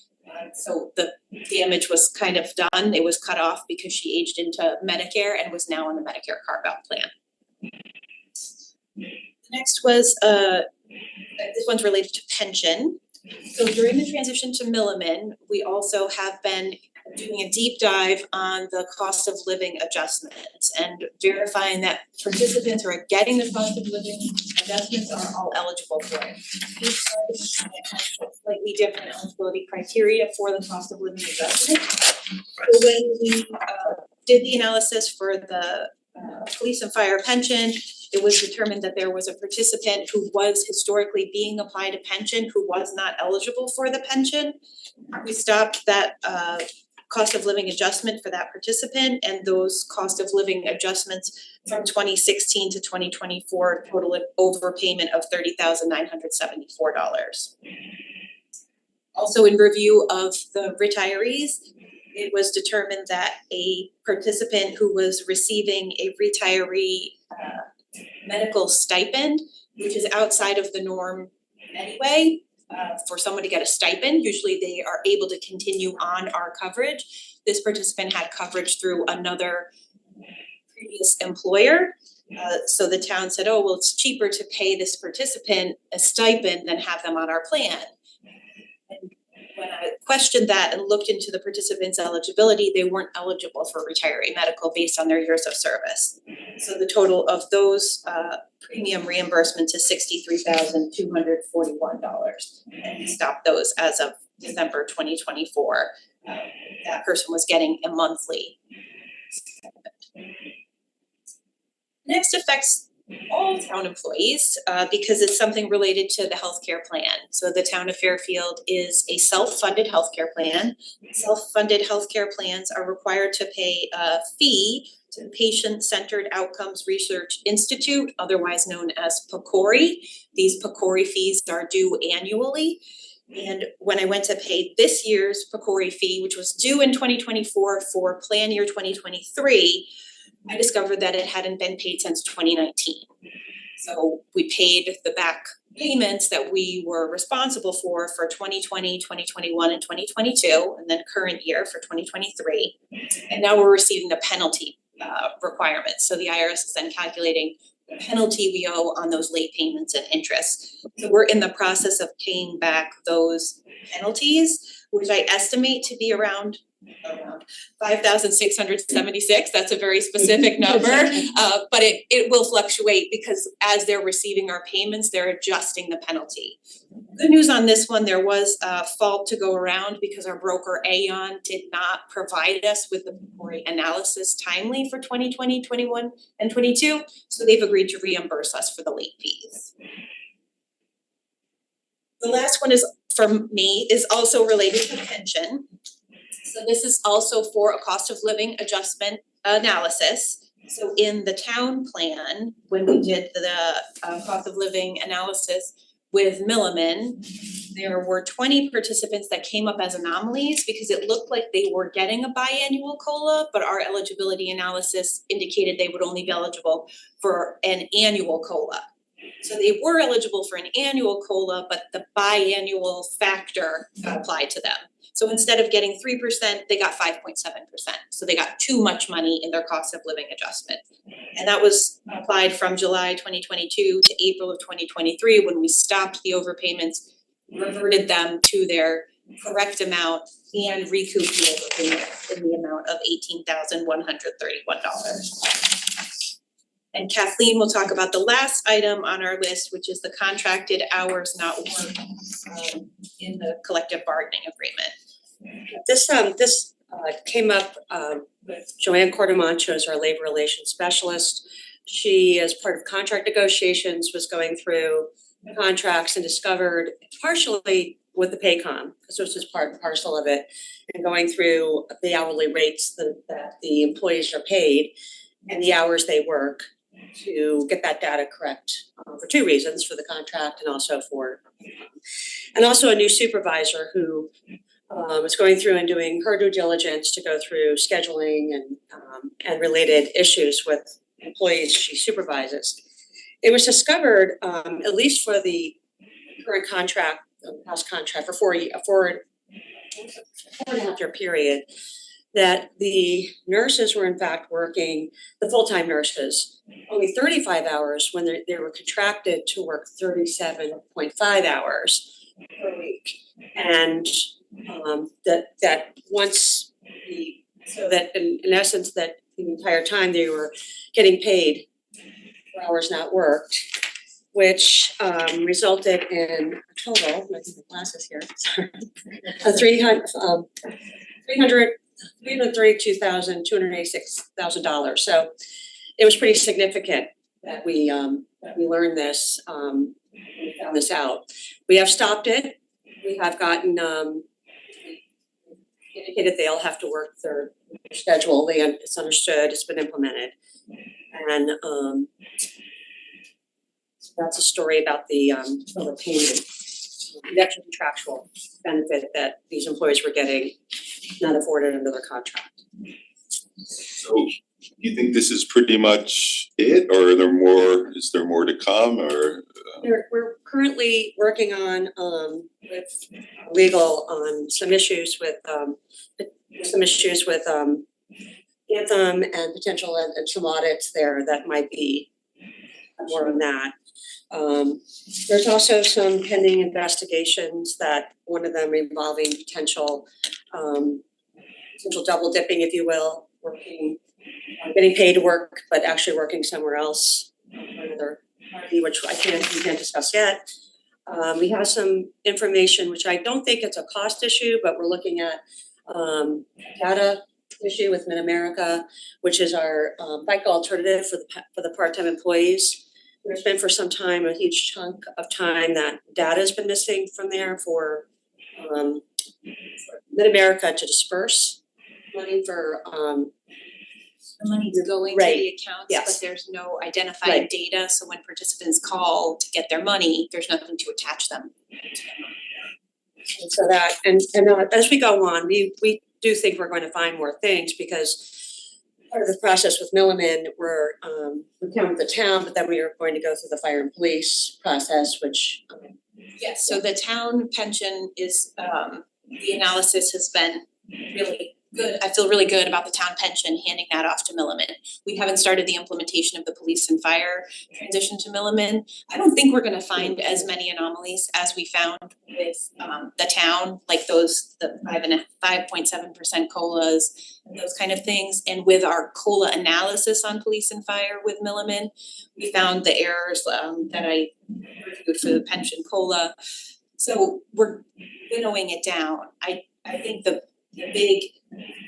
So the damage was kind of done, it was cut off because she aged into Medicare and was now on the Medicare carve-out plan. Next was, this one's related to pension. So during the transition to Milliman, we also have been doing a deep dive on the cost of living adjustments and verifying that participants who are getting the cost of living adjustments are all eligible for it. Each side has slightly different eligibility criteria for the cost of living adjustment. So when we did the analysis for the police and fire pension, it was determined that there was a participant who was historically being applied a pension who was not eligible for the pension. We stopped that cost of living adjustment for that participant, and those cost of living adjustments from 2016 to 2024 total overpayment of $30,974. Also, in review of the retirees, it was determined that a participant who was receiving a retiree medical stipend, which is outside of the norm anyway, for someone to get a stipend, usually they are able to continue on our coverage. This participant had coverage through another previous employer. So the town said, oh, well, it's cheaper to pay this participant a stipend than have them on our plan. And when I questioned that and looked into the participant's eligibility, they weren't eligible for retiree medical based on their years of service. So the total of those premium reimbursements is $63,241. And we stopped those as of December 2024. That person was getting a monthly stipend. Next affects all town employees because it's something related to the healthcare plan. So the town of Fairfield is a self-funded healthcare plan. Self-funded healthcare plans are required to pay a fee to the Patient-Centered Outcomes Research Institute, otherwise known as PCORI. These PCORI fees are due annually. And when I went to pay this year's PCORI fee, which was due in 2024 for plan year 2023, I discovered that it hadn't been paid since 2019. So we paid the back payments that we were responsible for 2020, 2021, and 2022, and then current year for 2023. And now we're receiving the penalty requirements. So the IRS is then calculating the penalty we owe on those late payments and interest. So we're in the process of paying back those penalties, which I estimate to be around 5,676. That's a very specific number, but it will fluctuate because as they're receiving our payments, they're adjusting the penalty. Good news on this one, there was a fault to go around because our broker Aon did not provide us with the PCORI analysis timely for 2020, 21, and 22. So they've agreed to reimburse us for the late fees. The last one is from me is also related to pension. So this is also for a cost of living adjustment analysis. So in the town plan, when we did the cost of living analysis with Milliman, there were 20 participants that came up as anomalies because it looked like they were getting a biannual COLA, but our eligibility analysis indicated they would only be eligible for an annual COLA. So they were eligible for an annual COLA, but the biannual factor applied to them. So instead of getting 3%, they got 5.7%. So they got too much money in their cost of living adjustment. And that was applied from July 2022 to April of 2023 when we stopped the overpayments reverted them to their correct amount and recouped the overpayment in the amount of $18,131. And Kathleen will talk about the last item on our list, which is the contracted hours not worked in the collective bargaining agreement. This came up with Joanne Cordemancho as our labor relations specialist. She, as part of contract negotiations, was going through the contracts and discovered partially with the Paycom, because this is part and parcel of it, and going through the hourly rates that the employees are paid and the hours they work to get that data correct for two reasons, for the contract and also a new supervisor who is going through and doing her due diligence to go through scheduling and related issues with employees she supervises. It was discovered, at least for the current contract, past contract for a 4.5 year period, that the nurses were in fact working, the full-time nurses, only 35 hours when they were contracted to work 37.5 hours per week. And that once so that in essence that the entire time they were getting paid for hours not worked, which resulted in a total, I think the glasses here, sorry, $332,286,000. So it was pretty significant that we learned this, we found this out. We have stopped it. We have gotten indicated they'll have to work their schedule. It's understood. It's been implemented, and that's a story about the overpayment, the extra contractual benefit that these employees were getting, not afforded under their contract. So you think this is pretty much it, or is there more to come, or? We're currently working on with legal on some issues with Anthem and potential and some audits there that might be more on that. There's also some pending investigations, that one of them involving potential double dipping, if you will, getting paid to work but actually working somewhere else for another party, which we can't discuss yet. We have some information which I don't think it's a cost issue, but we're looking at data issue with Mid-America, which is our FICA alternative for the part-time employees. There's been for some time a huge chunk of time that data has been missing from there for Mid-America to disperse money for The money's going to Right. the accounts, Yes. but there's no identified Right. data, so when participants call to get their money, there's nothing to attach them. And so that, and as we go on, we do think we're going to find more things, because part of the process with Milliman, we're down with the town, but then we are going to go through the fire and police process, which Yes, so the town pension is, the analysis has been really good. I feel really good about the town pension, handing that off to Milliman. We haven't started the implementation of the police and fire transition to Milliman. I don't think we're gonna find as many anomalies as we found with the town, like the 5.7% COLAs and those kind of things. And with our COLA analysis on police and fire with Milliman, we found the errors that I reviewed for the pension COLA. So we're winnowing it down. I think the big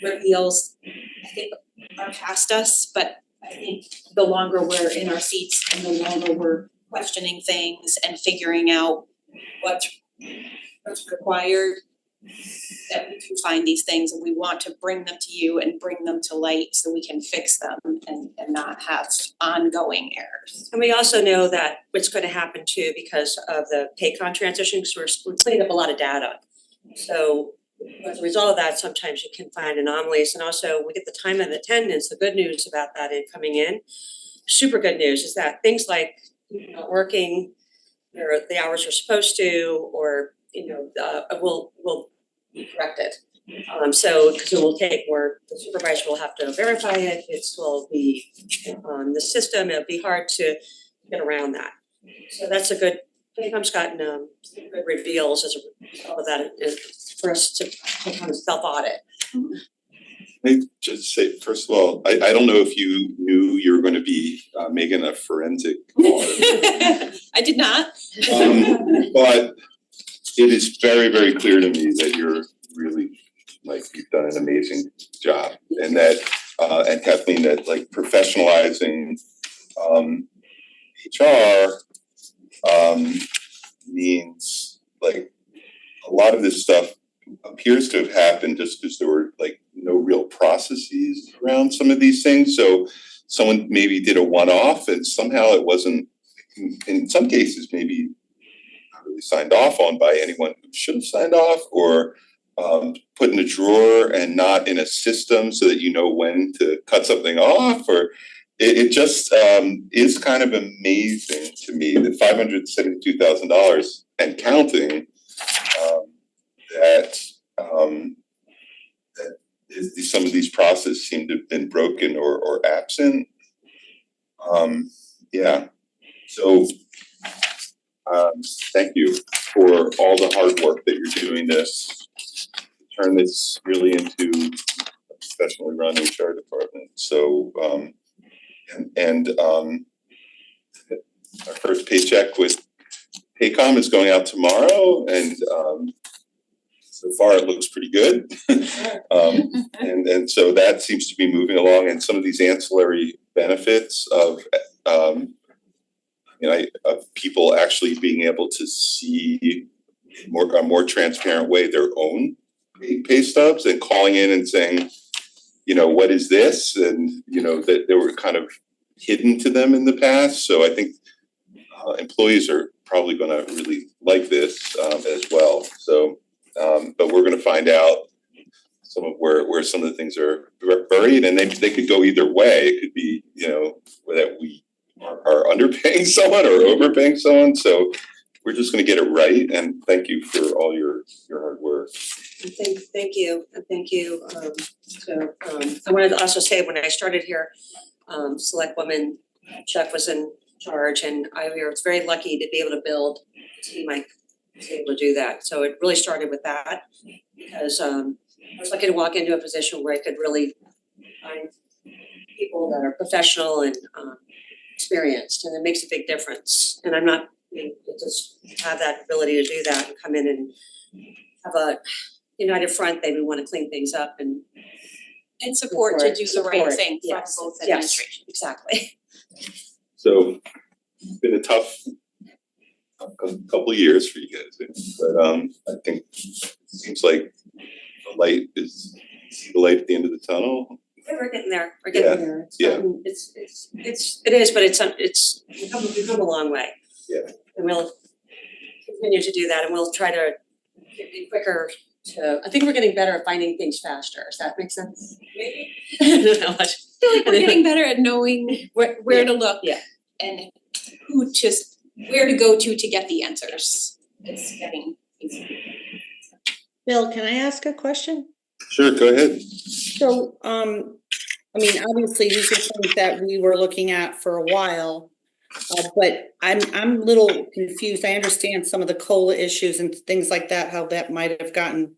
reveals, I think, are past us, but I think the longer we're in our seats and the longer we're questioning things and figuring out what's required, that we can find these things, and we want to bring them to you and bring them to light so we can fix them and not have ongoing errors. And we also know that what's going to happen too, because of the Paycom transition, because we're cleaning up a lot of data. So as a result of that, sometimes you can find anomalies, and also we get the time and attendance. The good news about that in coming in, super good news, is that things like not working or the hours you're supposed to, or will be corrected. So because it will take more, the supervisor will have to verify it. It will be on the system. It'll be hard to get around that. So that's a good FaceTime's gotten good reveals as a result of that, for us to kind of self-audit. Let me just say, first of all, I don't know if you knew you were gonna be making a forensic audit. I did not. But it is very, very clear to me that you're really, like, you've done an amazing job. And that, and Kathleen, that like professionalizing HR means like a lot of this stuff appears to have happened just because there were like no real processes around some of these things. So someone maybe did a one-off and somehow it wasn't, in some cases, maybe not really signed off on by anyone who should have signed off, or put in a drawer and not in a system so that you know when to cut something off, or it just is kind of amazing to me that $572,000 and counting, that some of these processes seem to have been broken or absent. Yeah, so thank you for all the hard work that you're doing to turn this really into a professionally run HR department. So our first paycheck with Paycom is going out tomorrow, and so far it looks pretty good. And so that seems to be moving along, and some of these ancillary benefits of of people actually being able to see a more transparent way their own pay stubs, and calling in and saying, what is this? And that they were kind of hidden to them in the past. So I think employees are probably going to really like this as well. So, but we're going to find out some of where some of the things are buried, and they could go either way. It could be that we are underpaying someone or overpaying someone. So we're just going to get it right. And thank you for all your hard work. Thank you, and thank you. I wanted to also say, when I started here, Selectwoman Chuck was in charge, and I was very lucky to be able to build a team to be able to do that. So it really started with that, because I was lucky to walk into a position where I could really find people that are professional and experienced, and it makes a big difference. And I'm not, just have that ability to do that and come in and have a united front. They would want to clean things up and support to do the right thing from Yes, both yes, administrations. exactly. So it's been a tough couple of years for you guys, but I think it seems like the light is, see the light at the end of the tunnel. Yeah, we're getting there. We're getting there. It is, but we've come a long way. Yeah. And we'll continue to do that, and we'll try to be quicker to, I think we're getting better at finding things faster. Does that make sense? Maybe. I don't know. I feel like we're getting better at knowing where to look and where to go to get the answers. It's getting easier. Bill, can I ask a question? Sure, go ahead. So, obviously, these are things that we were looking at for a while, but I'm a little confused. I understand some of the COLA issues and things like that, how that might have gotten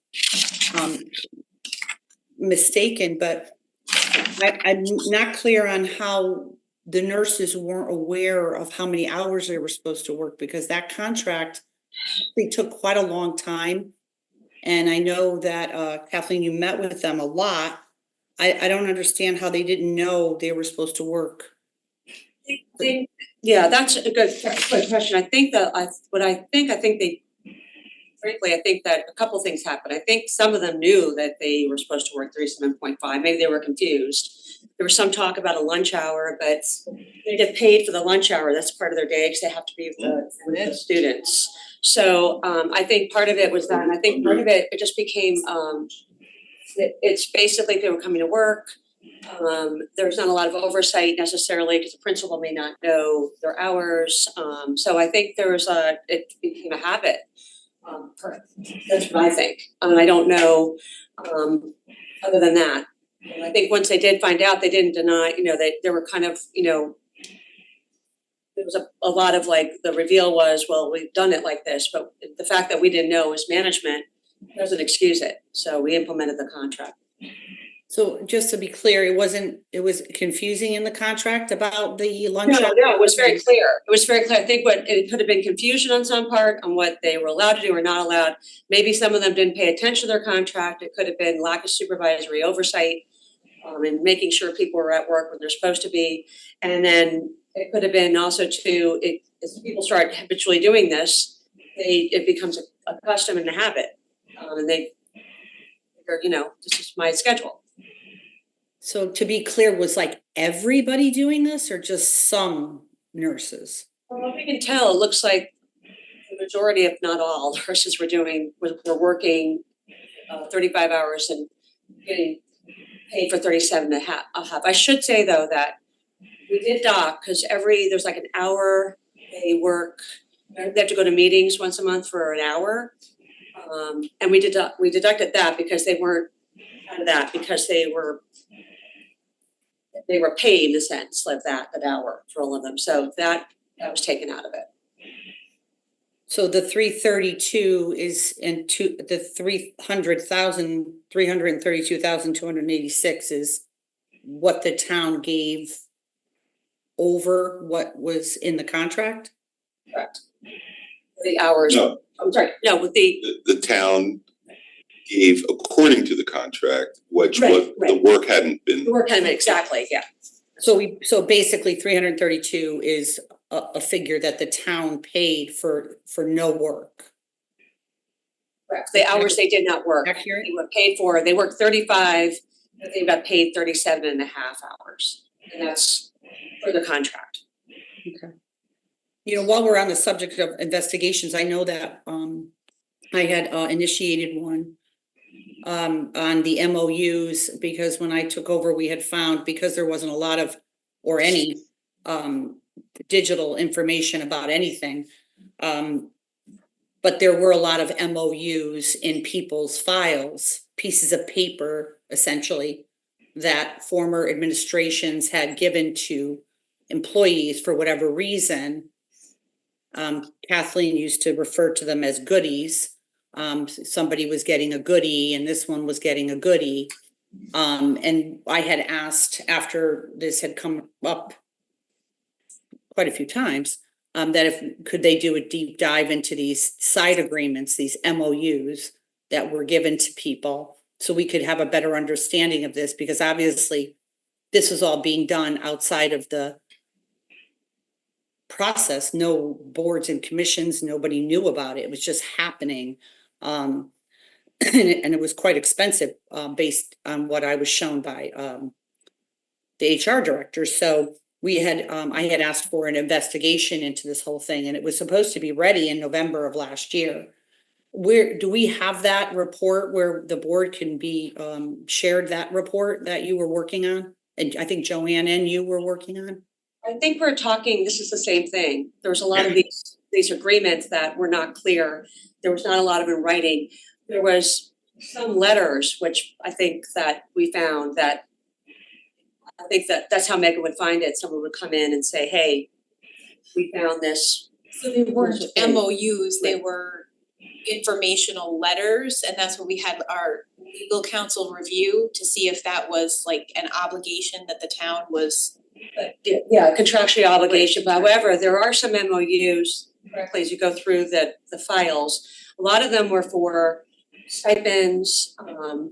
mistaken, but I'm not clear on how the nurses weren't aware of how many hours they were supposed to work, because that contract, they took quite a long time. And I know that, Kathleen, you met with them a lot. I don't understand how they didn't know they were supposed to work. Yeah, that's a good question. I think that I think that a couple things happened. I think some of them knew that they were supposed to work 37.5. Maybe they were confused. There was some talk about a lunch hour, but they get paid for the lunch hour. That's part of their day, because they have to be with the students. So I think part of it was that, and I think part of it just became it's basically they were coming to work. There's not a lot of oversight necessarily, because the principal may not know their hours. So I think it became a habit. That's what I think. I don't know, other than that. I think once they did find out, they didn't deny, they were kind of, there was a lot of like, the reveal was, well, we've done it like this, but the fact that we didn't know as management doesn't excuse it. So we implemented the contract. So just to be clear, it was confusing in the contract about the lunch? No, it was very clear. It was very clear. I think it could have been confusion on some part on what they were allowed to do or not allowed. Maybe some of them didn't pay attention to their contract. It could have been lack of supervisory oversight, and making sure people were at work when they're supposed to be. And then it could have been also too, as people start habitually doing this, it becomes a custom and a habit. And they figure, this is my schedule. So to be clear, was like everybody doing this or just some nurses? Well, we can tell, it looks like the majority, if not all, nurses were working 35 hours and getting paid for 37 and a half. I should say though that we did dock because there's like an hour they work, they have to go to meetings once a month for an hour. And we deducted that because they weren't out of that, because they were paid in a sense like that hour for all of them. So that was taken out of it. So the 332 is the 332,286 is what the town gave over what was in the contract? Correct. The hours. No. I'm sorry, no, with The town gave according to the contract, which Right. the work hadn't been. the work time, exactly, yeah. So basically 332 is a figure that the town paid for no work. Correct. The hours they did not work. Accurate? They were paid for, they worked 35, but they got paid 37 and a half hours. And that's for the contract. Okay. While we're on the subject of investigations, I know that I had initiated one on the MOUs, because when I took over, we had found, because there wasn't a lot of, or any digital information about anything, but there were a lot of MOUs in people's files, pieces of paper, essentially, that former administrations had given to employees for whatever reason. Kathleen used to refer to them as goodies. Somebody was getting a goodie and this one was getting a goodie. And I had asked, after this had come up quite a few times, that could they do a deep dive into these side agreements, these MOUs that were given to people, so we could have a better understanding of this, because obviously this was all being done outside of the process. No boards and commissions, nobody knew about it. It was just happening. And it was quite expensive, based on what I was shown by the HR director. So I had asked for an investigation into this whole thing, and it was supposed to be ready in November of last year. Where do we have that report where the board can be shared that report that you were working on? And I think Joanne and you were working on? I think this is the same thing. There was a lot of these agreements that were not clear. There was not a lot of in writing. There was some letters, which I think that we found that, I think that's how Megan would find it. Someone would come in and say, hey, we found this. So they weren't MOUs, they were informational letters, and that's what we had our legal counsel review to see if that was like an obligation that the town was. Yeah, contractual obligation. However, there are some MOUs, correctly, as you go through the files. A lot of them were for stipends,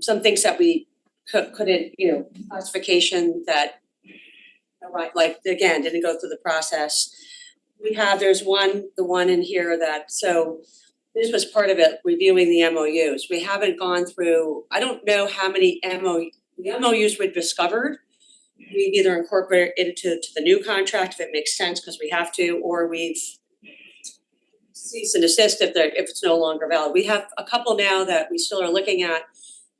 some things that we couldn't, classification that, like, again, didn't go through the process. There's the one in here that, so this was part of it, reviewing the MOUs. We haven't gone through, I don't know how many MOUs we've discovered. We've either incorporated into the new contract if it makes sense, because we have to, or we've cease and desist if it's no longer valid. We have a couple now that we still are looking at,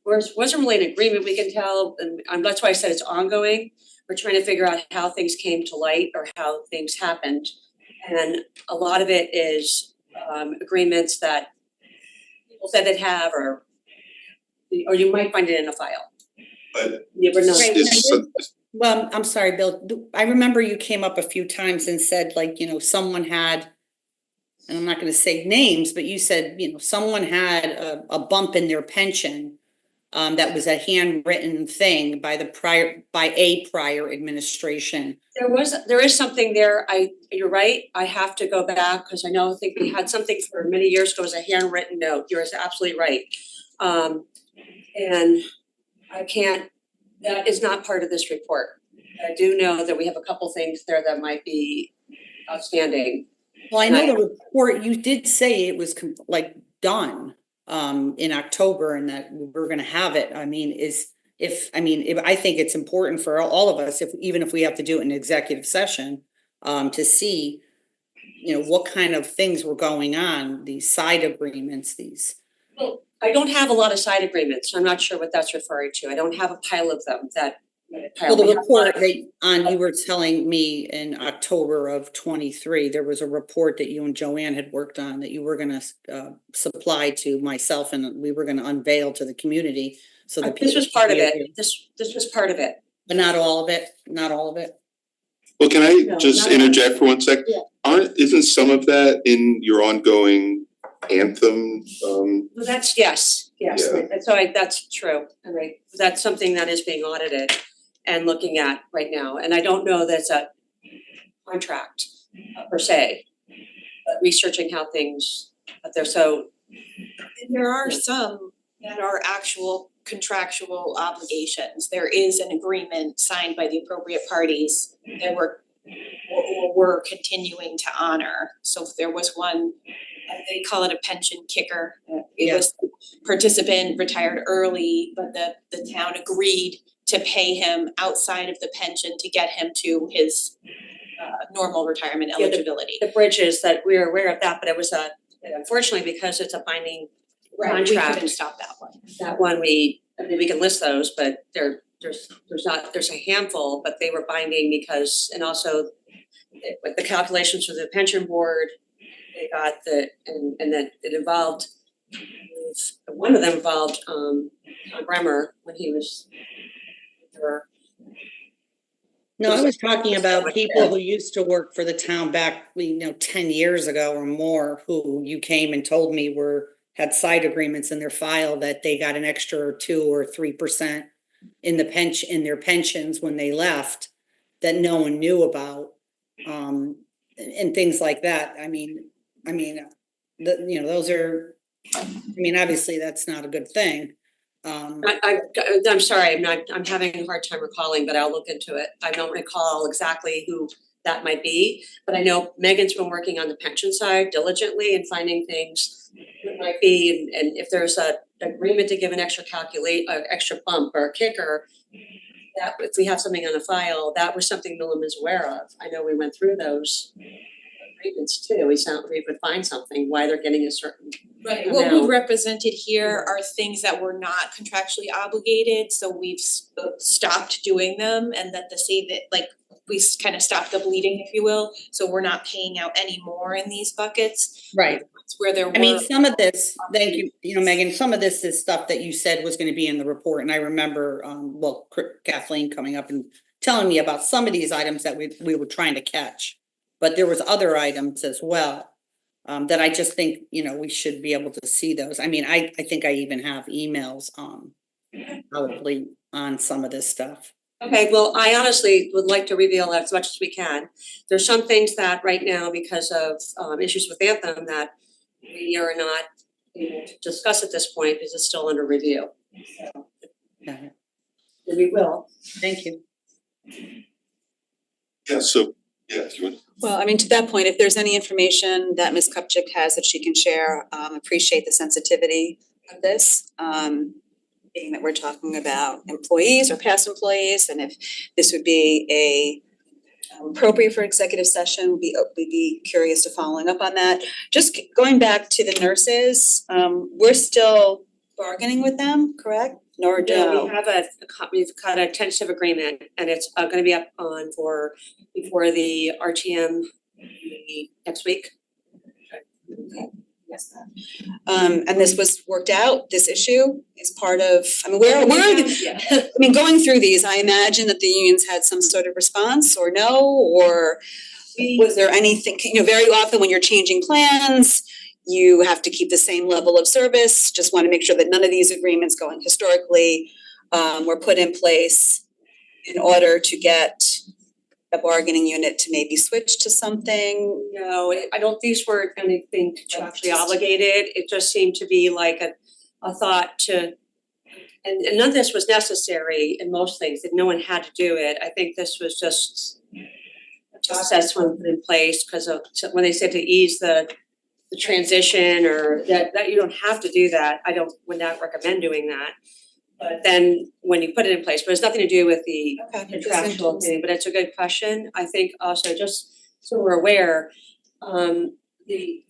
where it wasn't really an agreement, we can tell, and that's why I said it's ongoing. We're trying to figure out how things came to light or how things happened. And a lot of it is agreements that people said they'd have, or you might find it in a file. But You never know. Well, I'm sorry, Bill, I remember you came up a few times and said like, someone had, and I'm not gonna say names, but you said, someone had a bump in their pension. That was a handwritten thing by a prior administration. There is something there, you're right, I have to go back, cause I think we had something for many years ago, it was a handwritten note, you're absolutely right. And I can't, that is not part of this report. I do know that we have a couple things there that might be outstanding. Well, I know the report, you did say it was done in October and that we're gonna have it. I mean, I think it's important for all of us, even if we have to do it in executive session, to see, what kind of things were going on, these side agreements, these. Well, I don't have a lot of side agreements, so I'm not sure what that's referring to. I don't have a pile of them that. Well, the report you were telling me in October of 23, there was a report that you and Joanne had worked on that you were gonna supply to myself and we were gonna unveil to the community. So that this was part of it. This was part of it. But not all of it, not all of it. Well, can I No, just not interject for 1 sec? Yeah. Isn't some of that in your ongoing anthem? Well, that's, yes, Yeah. that's true. And that's something that is being audited and looking at right now. And I don't know that's a contract per se, but researching how things, but they're so. And there are some that are actual contractual obligations. There is an agreement signed by the appropriate parties that we're continuing to honor. So if there was one, they call it a pension kicker. It was participant retired early, but the town agreed to pay him outside of the pension to get him to his normal retirement eligibility. The bridges that we were aware of that, but it was unfortunately, because it's a binding contract. We couldn't stop that one. That one we can list those, but there's a handful, but they were binding because, and also with the calculations for the pension board, they got and then it involved, one of them involved Tom Bremer when he was No, I was talking about people who used to work for the town back, 10 years ago or more, who you came and told me had side agreements in their file that they got an extra 2 or 3% in their pensions when they left that no one knew about, and things like that. Those are, obviously that's not a good thing. I'm sorry, I'm having a hard time recalling, but I'll look into it. I don't recall exactly who that might be, but I know Megan's been working on the pension side diligently and finding things that might be, and if there's an agreement to give an extra extra bump or a kicker, that if we have something on a file, that was something Millham is aware of. I know we went through those agreements too. We would find something, why they're getting a certain Right, what we represented here are things that were not contractually obligated, so we've stopped doing them, and that we kind of stopped the bleeding, if you will, so we're not paying out any more in these buckets. Right. It's where there were. Some of this, thank you, Megan, some of this is stuff that you said was gonna be in the report, and I remember, Kathleen coming up and telling me about some of these items that we were trying to catch. But there was other items as well, that I just think, we should be able to see those. I think I even have emails, probably on some of this stuff. Okay, well, I honestly would like to reveal as much as we can. There's some things that right now, because of issues with Anthem, that we are not able to discuss at this point because it's still under review. So. Okay. And we will. Thank you. Yeah, so, if you want. Well, to that point, if there's any information that Ms. Kupchak has that she can share, appreciate the sensitivity of this. Being that we're talking about employees or past employees, and if this would be appropriate for executive session, we'd be curious to following up on that. Just going back to the nurses, we're still bargaining with them, correct? No, we have we've got a tentative agreement, and it's gonna be up on before the RTM next week. Yes. And this was worked out, this issue is part of, I mean, where are the, I mean, going through these, I imagine that the unions had some sort of response or no, or was there anything, very often when you're changing plans, you have to keep the same level of service, just wanna make sure that none of these agreements going historically were put in place in order to get the bargaining unit to maybe switch to something. No, I don't, these weren't anything contractually obligated, it just seemed to be like a thought to, and none of this was necessary in most things, that no one had to do it, I think this was just a process when put in place, because of, when they said to ease the transition, or that you don't have to do that, would not recommend doing that. But then when you put it in place, but it's nothing to do with the contractual thing, but it's a good question. I think also, just so we're aware, the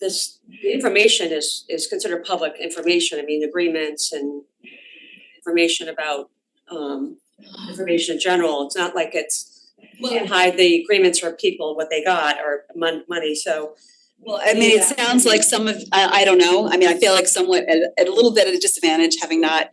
information is considered public information. I mean, agreements and information about information in general. It's not like you can't hide the agreements for people, what they got, or money, so. Well, I mean, it sounds like some of, I don't know, I mean, I feel like somewhat at a little bit at a disadvantage, having not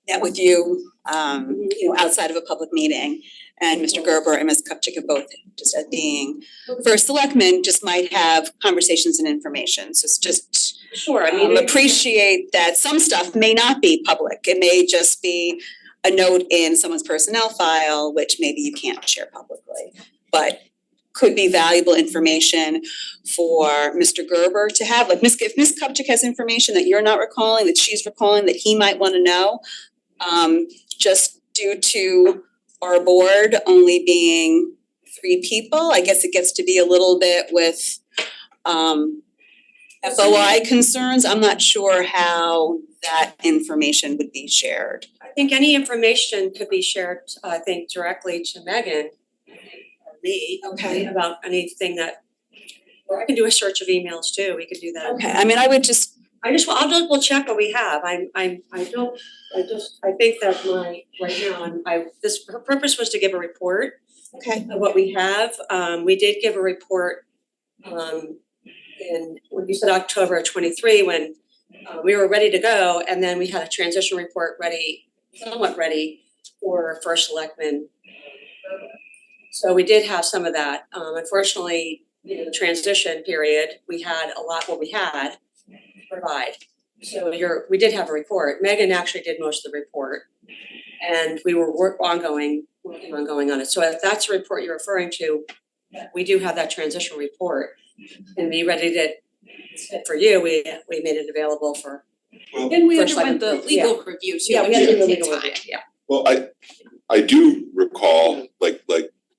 met with you, outside of a public meeting. And Mr. Gerber and Ms. Kupchak have both just as being first selectmen, just might have conversations and information, so it's just sure, I mean, appreciate that some stuff may not be public, it may just be a note in someone's personnel file, which maybe you can't share publicly, but could be valuable information for Mr. Gerber to have, like if Ms. Kupchak has information that you're not recalling, that she's recalling, that he might wanna know, just due to our board only being 3 people, I guess it gets to be a little bit with FOI concerns, I'm not sure how that information would be shared. I think any information could be shared, I think, directly to Megan or me. Okay. About anything that, or I can do a search of emails too, we could do that. Okay, I mean, I'll double check what we have, I think that right now, her purpose was to give a report. Okay. Of what we have, we did give a report, in, when you said October of 23, when we were ready to go, and then we had a transition report somewhat ready for first selectman. So we did have some of that, unfortunately, the transition period, we had a lot what we had to provide. So we did have a report, Megan actually did most of the report, and we were working ongoing on it, so if that's the report you're referring to, we do have that transition report. And be ready to, for you, we made it available for. And we first underwent the selectmen. legal review too, Yeah, we which had to do the did take legal time. review, yeah. Well, I do recall,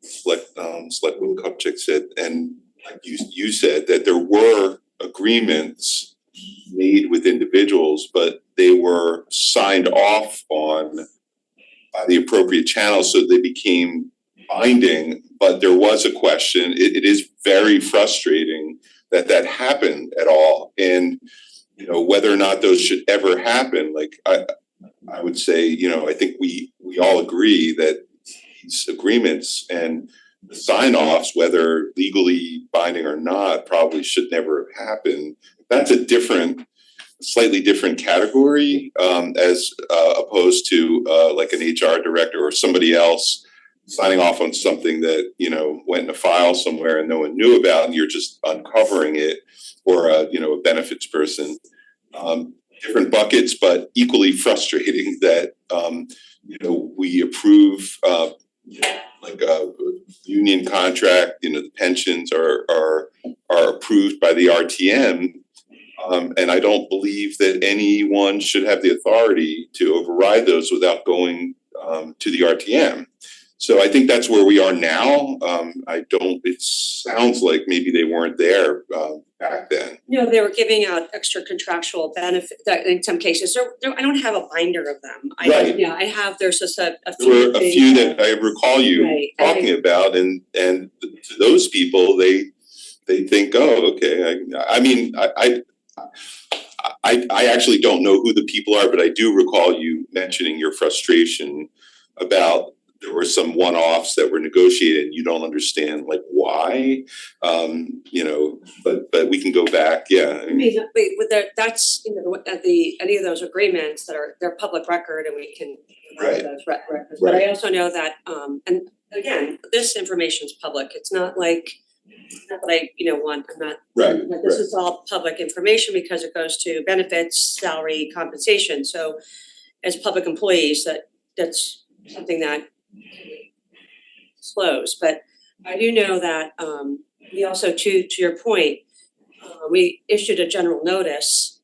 Selectman Kupchak said, and like you said, that there were agreements made with individuals, but they were signed off on by the appropriate channels, so they became binding. But there was a question, it is very frustrating that happened at all, and whether or not those should ever happen, like I would say, I think we all agree that these agreements and the sign-offs, whether legally binding or not, probably should never have happened. That's a slightly different category, as opposed to like an HR director or somebody else signing off on something that went in a file somewhere and no one knew about, and you're just uncovering it, or a benefits person. Different buckets, but equally frustrating that we approve like a union contract, the pensions are approved by the RTM. And I don't believe that anyone should have the authority to override those without going to the RTM. So I think that's where we are now. It sounds like maybe they weren't there back then. They were giving out extra contractual benefits in some cases. I don't have a binder of them. Right. There's just a There were a few that I recall you Right. talking about, and to those people, they think, oh, okay. I actually don't know who the people are, but I do recall you mentioning your frustration about there were some one-offs that were negotiated and you don't understand like why, you know, but we can go back, yeah. I mean, with that, that's, you know, any of those agreements that are, they're public record and we can. Right. Those records, but I also know that, and again, this information's public, it's not like, not that I, you know, I'm not. Right, But this is all public information because it goes to benefits, salary, compensation, so as public employees, that's something that disclose, but I do know that, we also, to your point, we issued a general notice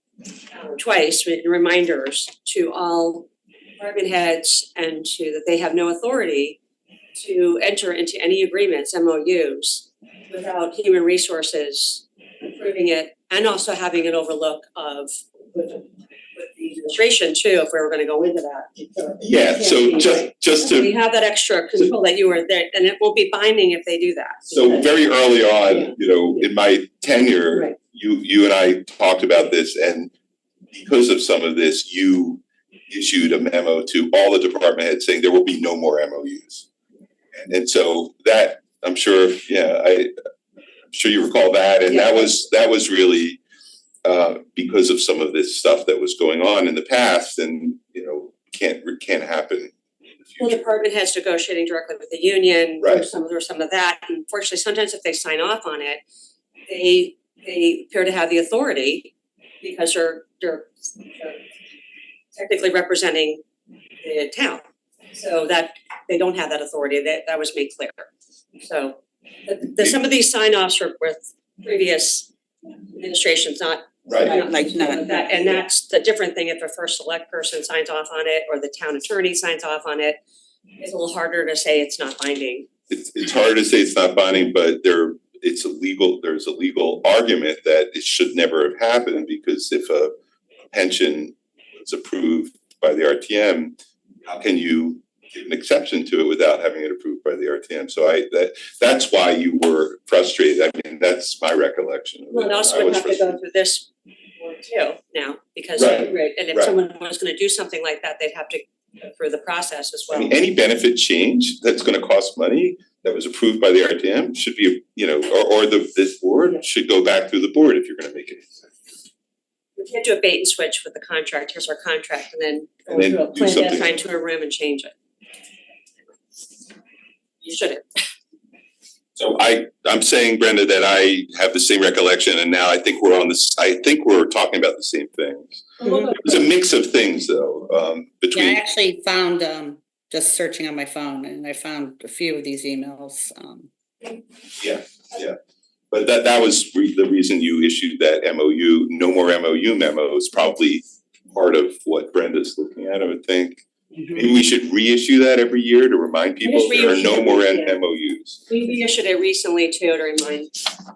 twice with reminders to all department heads and to that they have no authority to enter into any agreements, MOUs, without human resources approving it and also having an overlook of with the administration too, if we were gonna go into that. Yeah, so just We to, have that extra control that you were there, and it won't be binding if they do that. so very early Yeah. on, you know, in my tenure, Right. you and I talked about this, and because of some of this, you issued a memo to all the department heads saying there will be no more MOUs. And so that, I'm sure, yeah, I'm sure you recall that, and that was really because of some of this stuff that was going on in the past, and you know, can't happen in the Well, future. department heads negotiating directly with the union, Right. there's some of that, and unfortunately, sometimes if they sign off on it, they appear to have the authority because they're technically representing the town. So that, they don't have that authority, that was made clear. So some of these sign offs are with previous administrations, not Right. not that, and that's the different thing if a first select person signs off on it or the town attorney signs off on it. It's a little harder to say it's not binding. It's hard to say it's not binding, but there's a legal argument that it should never have happened, because if a pension was approved by the RTM, how can you give an exception to it without having it approved by the RTM? So that's why you were frustrated. I mean, that's my recollection of it. Well, it also I would was have to go frustrated. through this board too now, because, Right, and if right. someone was gonna do something like that, they'd have to go through the process as I well. mean, any benefit change that's gonna cost money that was approved by the RTM should be, you know, or this board should go back through the board if you're gonna make it. We can't do a bait and switch with the contract, here's our contract, and then And then go through a do plan, something. assign to a room and change it. You shouldn't. So I'm saying, Brenda, that I have the same recollection, and now I think we're talking about the same things. It's a mix of things though, Yeah, I between, actually found, just searching on my phone, and I found a few of these emails, yeah. But that was the reason you issued that MOU, no more MOU memo is probably part of what Brenda's looking at, I would think. Maybe we should reissue that every year to remind people just there are no reissue more it, yeah. MOUs. We reissued it recently too to remind,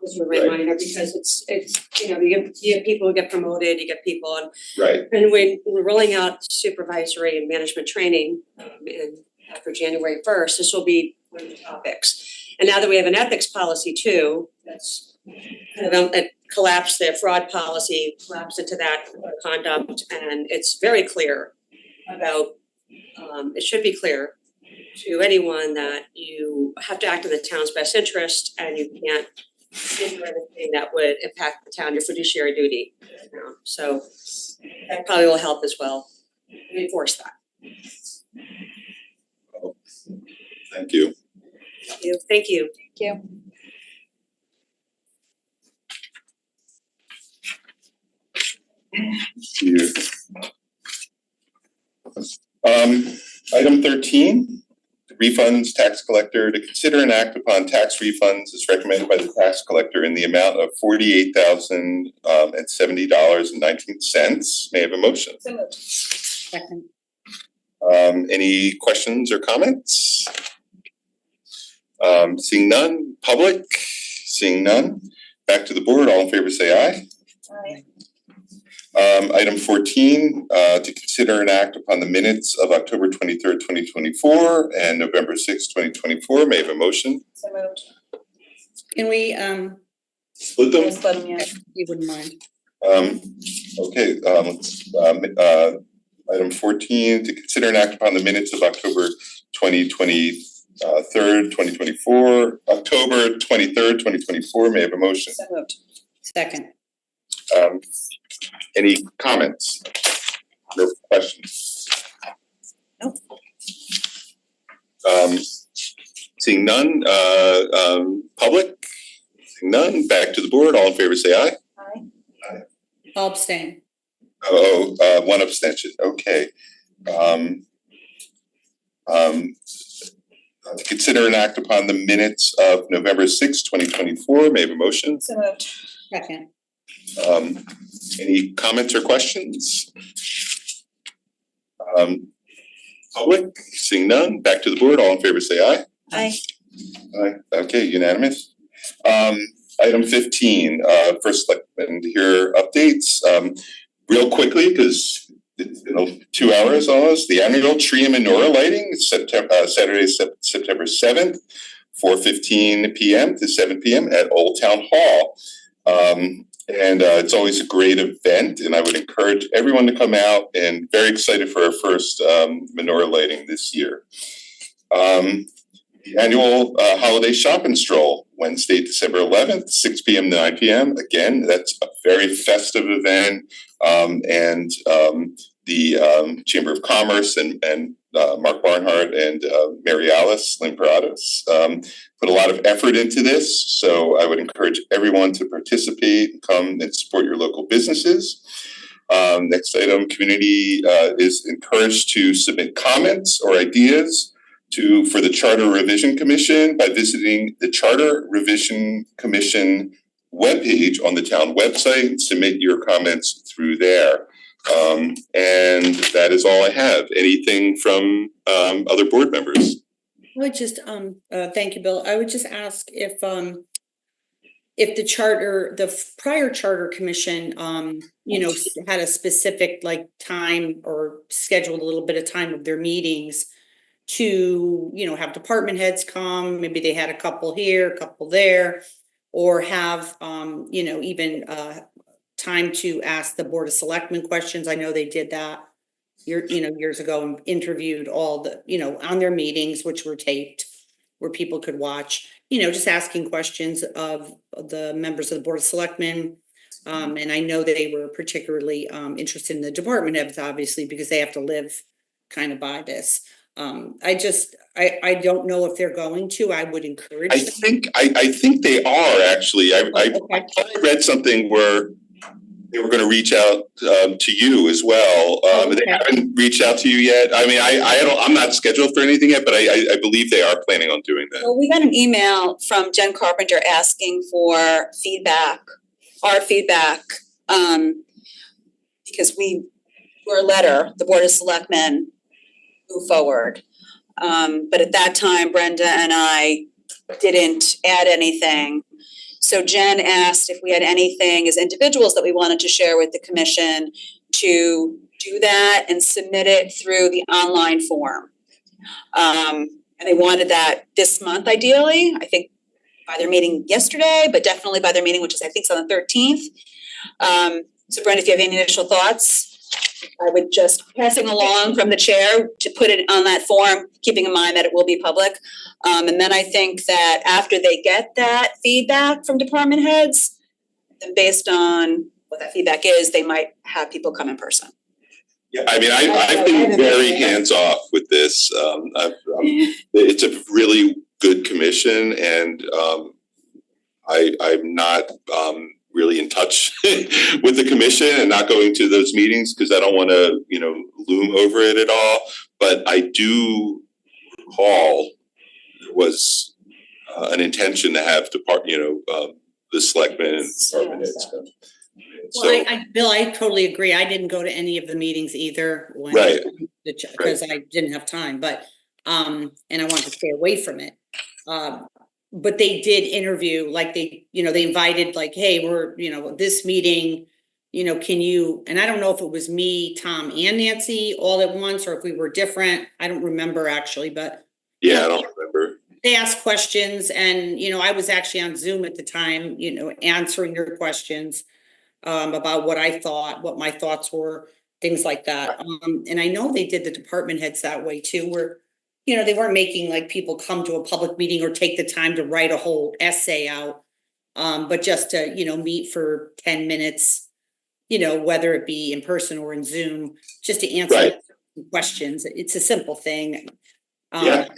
as a reminder, because it's, you know, you have people who get promoted, you get people on. Right, And when we're rolling out supervisory and management training, after January 1st, this will be one of the topics. And now that we have an ethics policy too, that's kind of, it collapsed the fraud policy, collapsed into that conduct, and it's very clear about, it should be clear to anyone that you have to act in the town's best interest and you can't do anything that would impact the town, your fiduciary duty. So that probably will help as well, reinforce that. thank you. Thank you. Thank you. Here. Item 13, refunds, tax collector, to consider and act upon tax refunds as recommended by the tax collector in the amount of $48,070.19. May I have a motion? So moved. second. Any questions or comments? Seeing none, public, seeing none, back to the board, all in favor say aye. Aye. Item 14, to consider and act upon the minutes of October 23rd, 2024 and November 6th, 2024. May I have a motion? So moved. Can we, Split them? Split them, yeah. you wouldn't mind? Okay, item 14, to consider and act upon the minutes of October October 23rd, 2024. May I have a motion? So moved. Second. Any comments? No questions? Nope. Seeing none, public? Seeing none, back to the board. All in favor, say aye. Aye. I'll abstain. One abstention. Okay. Consider and act upon the minutes of November 6th, 2024. May I have a motion? So moved. Second. Any comments or questions? Public, seeing none, back to the board. All in favor, say aye. Aye. Aye. Okay, unanimous. Item 15, first Selectmen to hear updates. Real quickly, because it's been 2 hours almost. The annual tree and menorah lighting is Saturday, September 7th, 4:15 p.m. to 7 p.m. at Old Town Hall. And it's always a great event, and I would encourage everyone to come out, and very excited for our first menorah lighting this year. The annual holiday shopping stroll, Wednesday, December 11th, 6 p.m. to 9 p.m. Again, that's a very festive event, and the Chamber of Commerce and Mark Barnhart and Mary Alice Limprados put a lot of effort into this. So I would encourage everyone to participate, come and support your local businesses. Next item, community is encouraged to submit comments or ideas for the Charter Revision Commission by visiting the Charter Revision Commission webpage on the town website and submit your comments through there. And that is all I have. Anything from other board members? I would just, thank you, Bill. I would just ask if the prior charter commission, had a specific time or scheduled a little bit of time of their meetings to, have department heads come, maybe they had a couple here, a couple there, or have, even, time to ask the Board of Selectmen questions. I know they did that years ago and interviewed all the, on their meetings, which were taped, where people could watch, just asking questions of the members of the Board of Selectmen. And I know they were particularly interested in the department heads, obviously, because they have to live kind of by this. I don't know if they're going to. I would encourage them. I think they are actually. I read something where they were going to reach out to you as well. They haven't reached out to you yet. I mean, I'm not scheduled for anything yet, but I believe they are planning on doing that. Well, we got an email from Jen Carpenter asking for feedback, our feedback, because we're a letter, the Board of Selectmen move forward. But at that time, Brenda and I didn't add anything. So Jen asked if we had anything as individuals that we wanted to share with the commission to do that and submit it through the online form. And they wanted that this month ideally, I think by their meeting yesterday, but definitely by their meeting, which is I think is on the 13th. So Brenda, if you have any initial thoughts, I would just passing along from the chair to put it on that form, keeping in mind that it will be public. And then I think that after they get that feedback from department heads, then based on what that feedback is, they might have people come in person. Yeah, I mean, I've been very hands off with this. It's a really good commission, and I'm not really in touch with the commission and not going to those meetings because I don't want to, loom over it at all. But I do recall there was an intention to have the selectmen and department heads come. Well, Bill, I totally agree. I didn't go to any of the meetings either because I didn't have time, but and I wanted to stay away from it. But they did interview, they invited hey, we're, this meeting, can you, and I don't know if it was me, Tom and Nancy all at once, or if we were different. I don't remember actually, but. Yeah, I don't remember. They asked questions and, I was actually on Zoom at the time, answering their questions about what I thought, what my thoughts were, things like that. And I know they did the department heads that way too, where, you know, they weren't making like people come to a public meeting or take the time to write a whole essay out. But just to, you know, meet for 10 minutes, you know, whether it be in person or in Zoom, just to answer Right. questions. It's a simple thing. Yeah.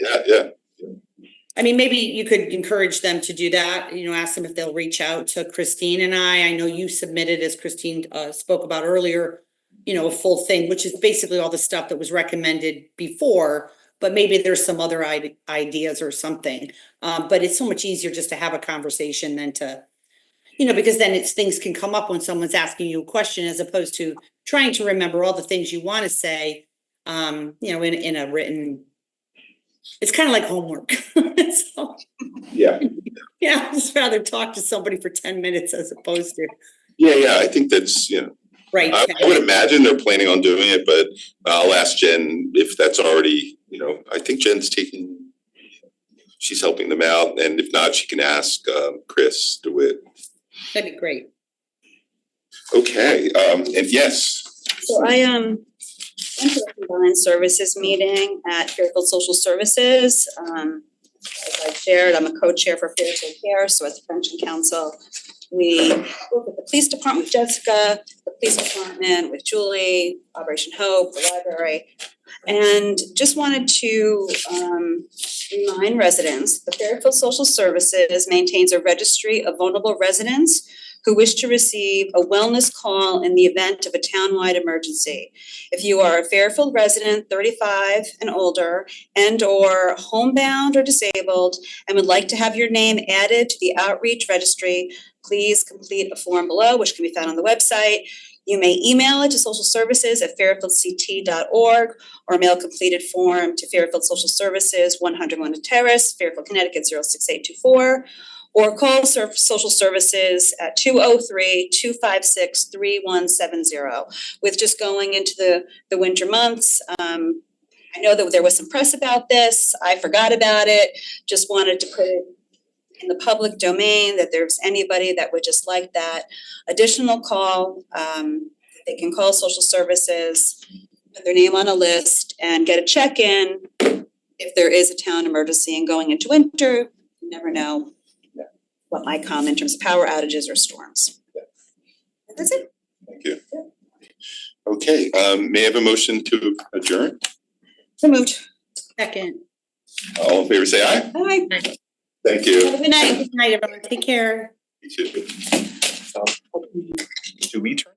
I mean, maybe you could encourage them to do that, you know, ask them if they'll reach out to Christine and I know you submitted, as Christine spoke about earlier, you know, a full thing, which is basically all the stuff that was recommended before, but maybe there's some other ideas or something. But it's so much easier just to have a conversation than to, you know, because then things can come up when someone's asking you a question as opposed to trying to remember all the things you want to say, you know, in a written. It's kind of like homework. So, Yeah. yeah, I'd just rather talk to somebody for 10 minutes as opposed to. Yeah, I think that's, you know. Right. I would imagine they're planning on doing it, but I'll ask Jen if that's already, you know, I think Jen's she's helping them out, and if not, she can ask Chris DeWitt. That'd be great. Okay, and yes. So I went to a combined services meeting at Fairfield Social Services. As I shared, I'm a co-chair for Fairfield Care, so as a pension council, we work with the police department with Jessica, the police department with Julie, Operation Hope, the library. And just wanted to remind residents, the Fairfield Social Services maintains a registry of vulnerable residents who wish to receive a wellness call in the event of a townwide emergency. If you are a Fairfield resident, 35 and older, and or homebound or disabled, and would like to have your name added to the outreach registry, please complete a form below, which can be found on the website. You may email it to socialservices@fairfieldct.org or mail a completed form to Fairfield Social Services, 100 London Terrace, Fairfield, Connecticut, 06824. Or call Social Services at 203-256-3170. With just going into the winter months, I know that there was some press about this. I forgot about it. Just wanted to put it in the public domain that there's anybody that would just like that additional call. They can call Social Services, put their name on a list, and get a check-in if there is a town emergency. And going into winter, you never know what might come in terms of power outages or storms. That's it. Thank you. Okay, may I have a motion to adjourn? So moved. Second. All in favor, say aye. Aye. Thank you. Have a good night. Good night, everyone. Take care. You too. Do we turn?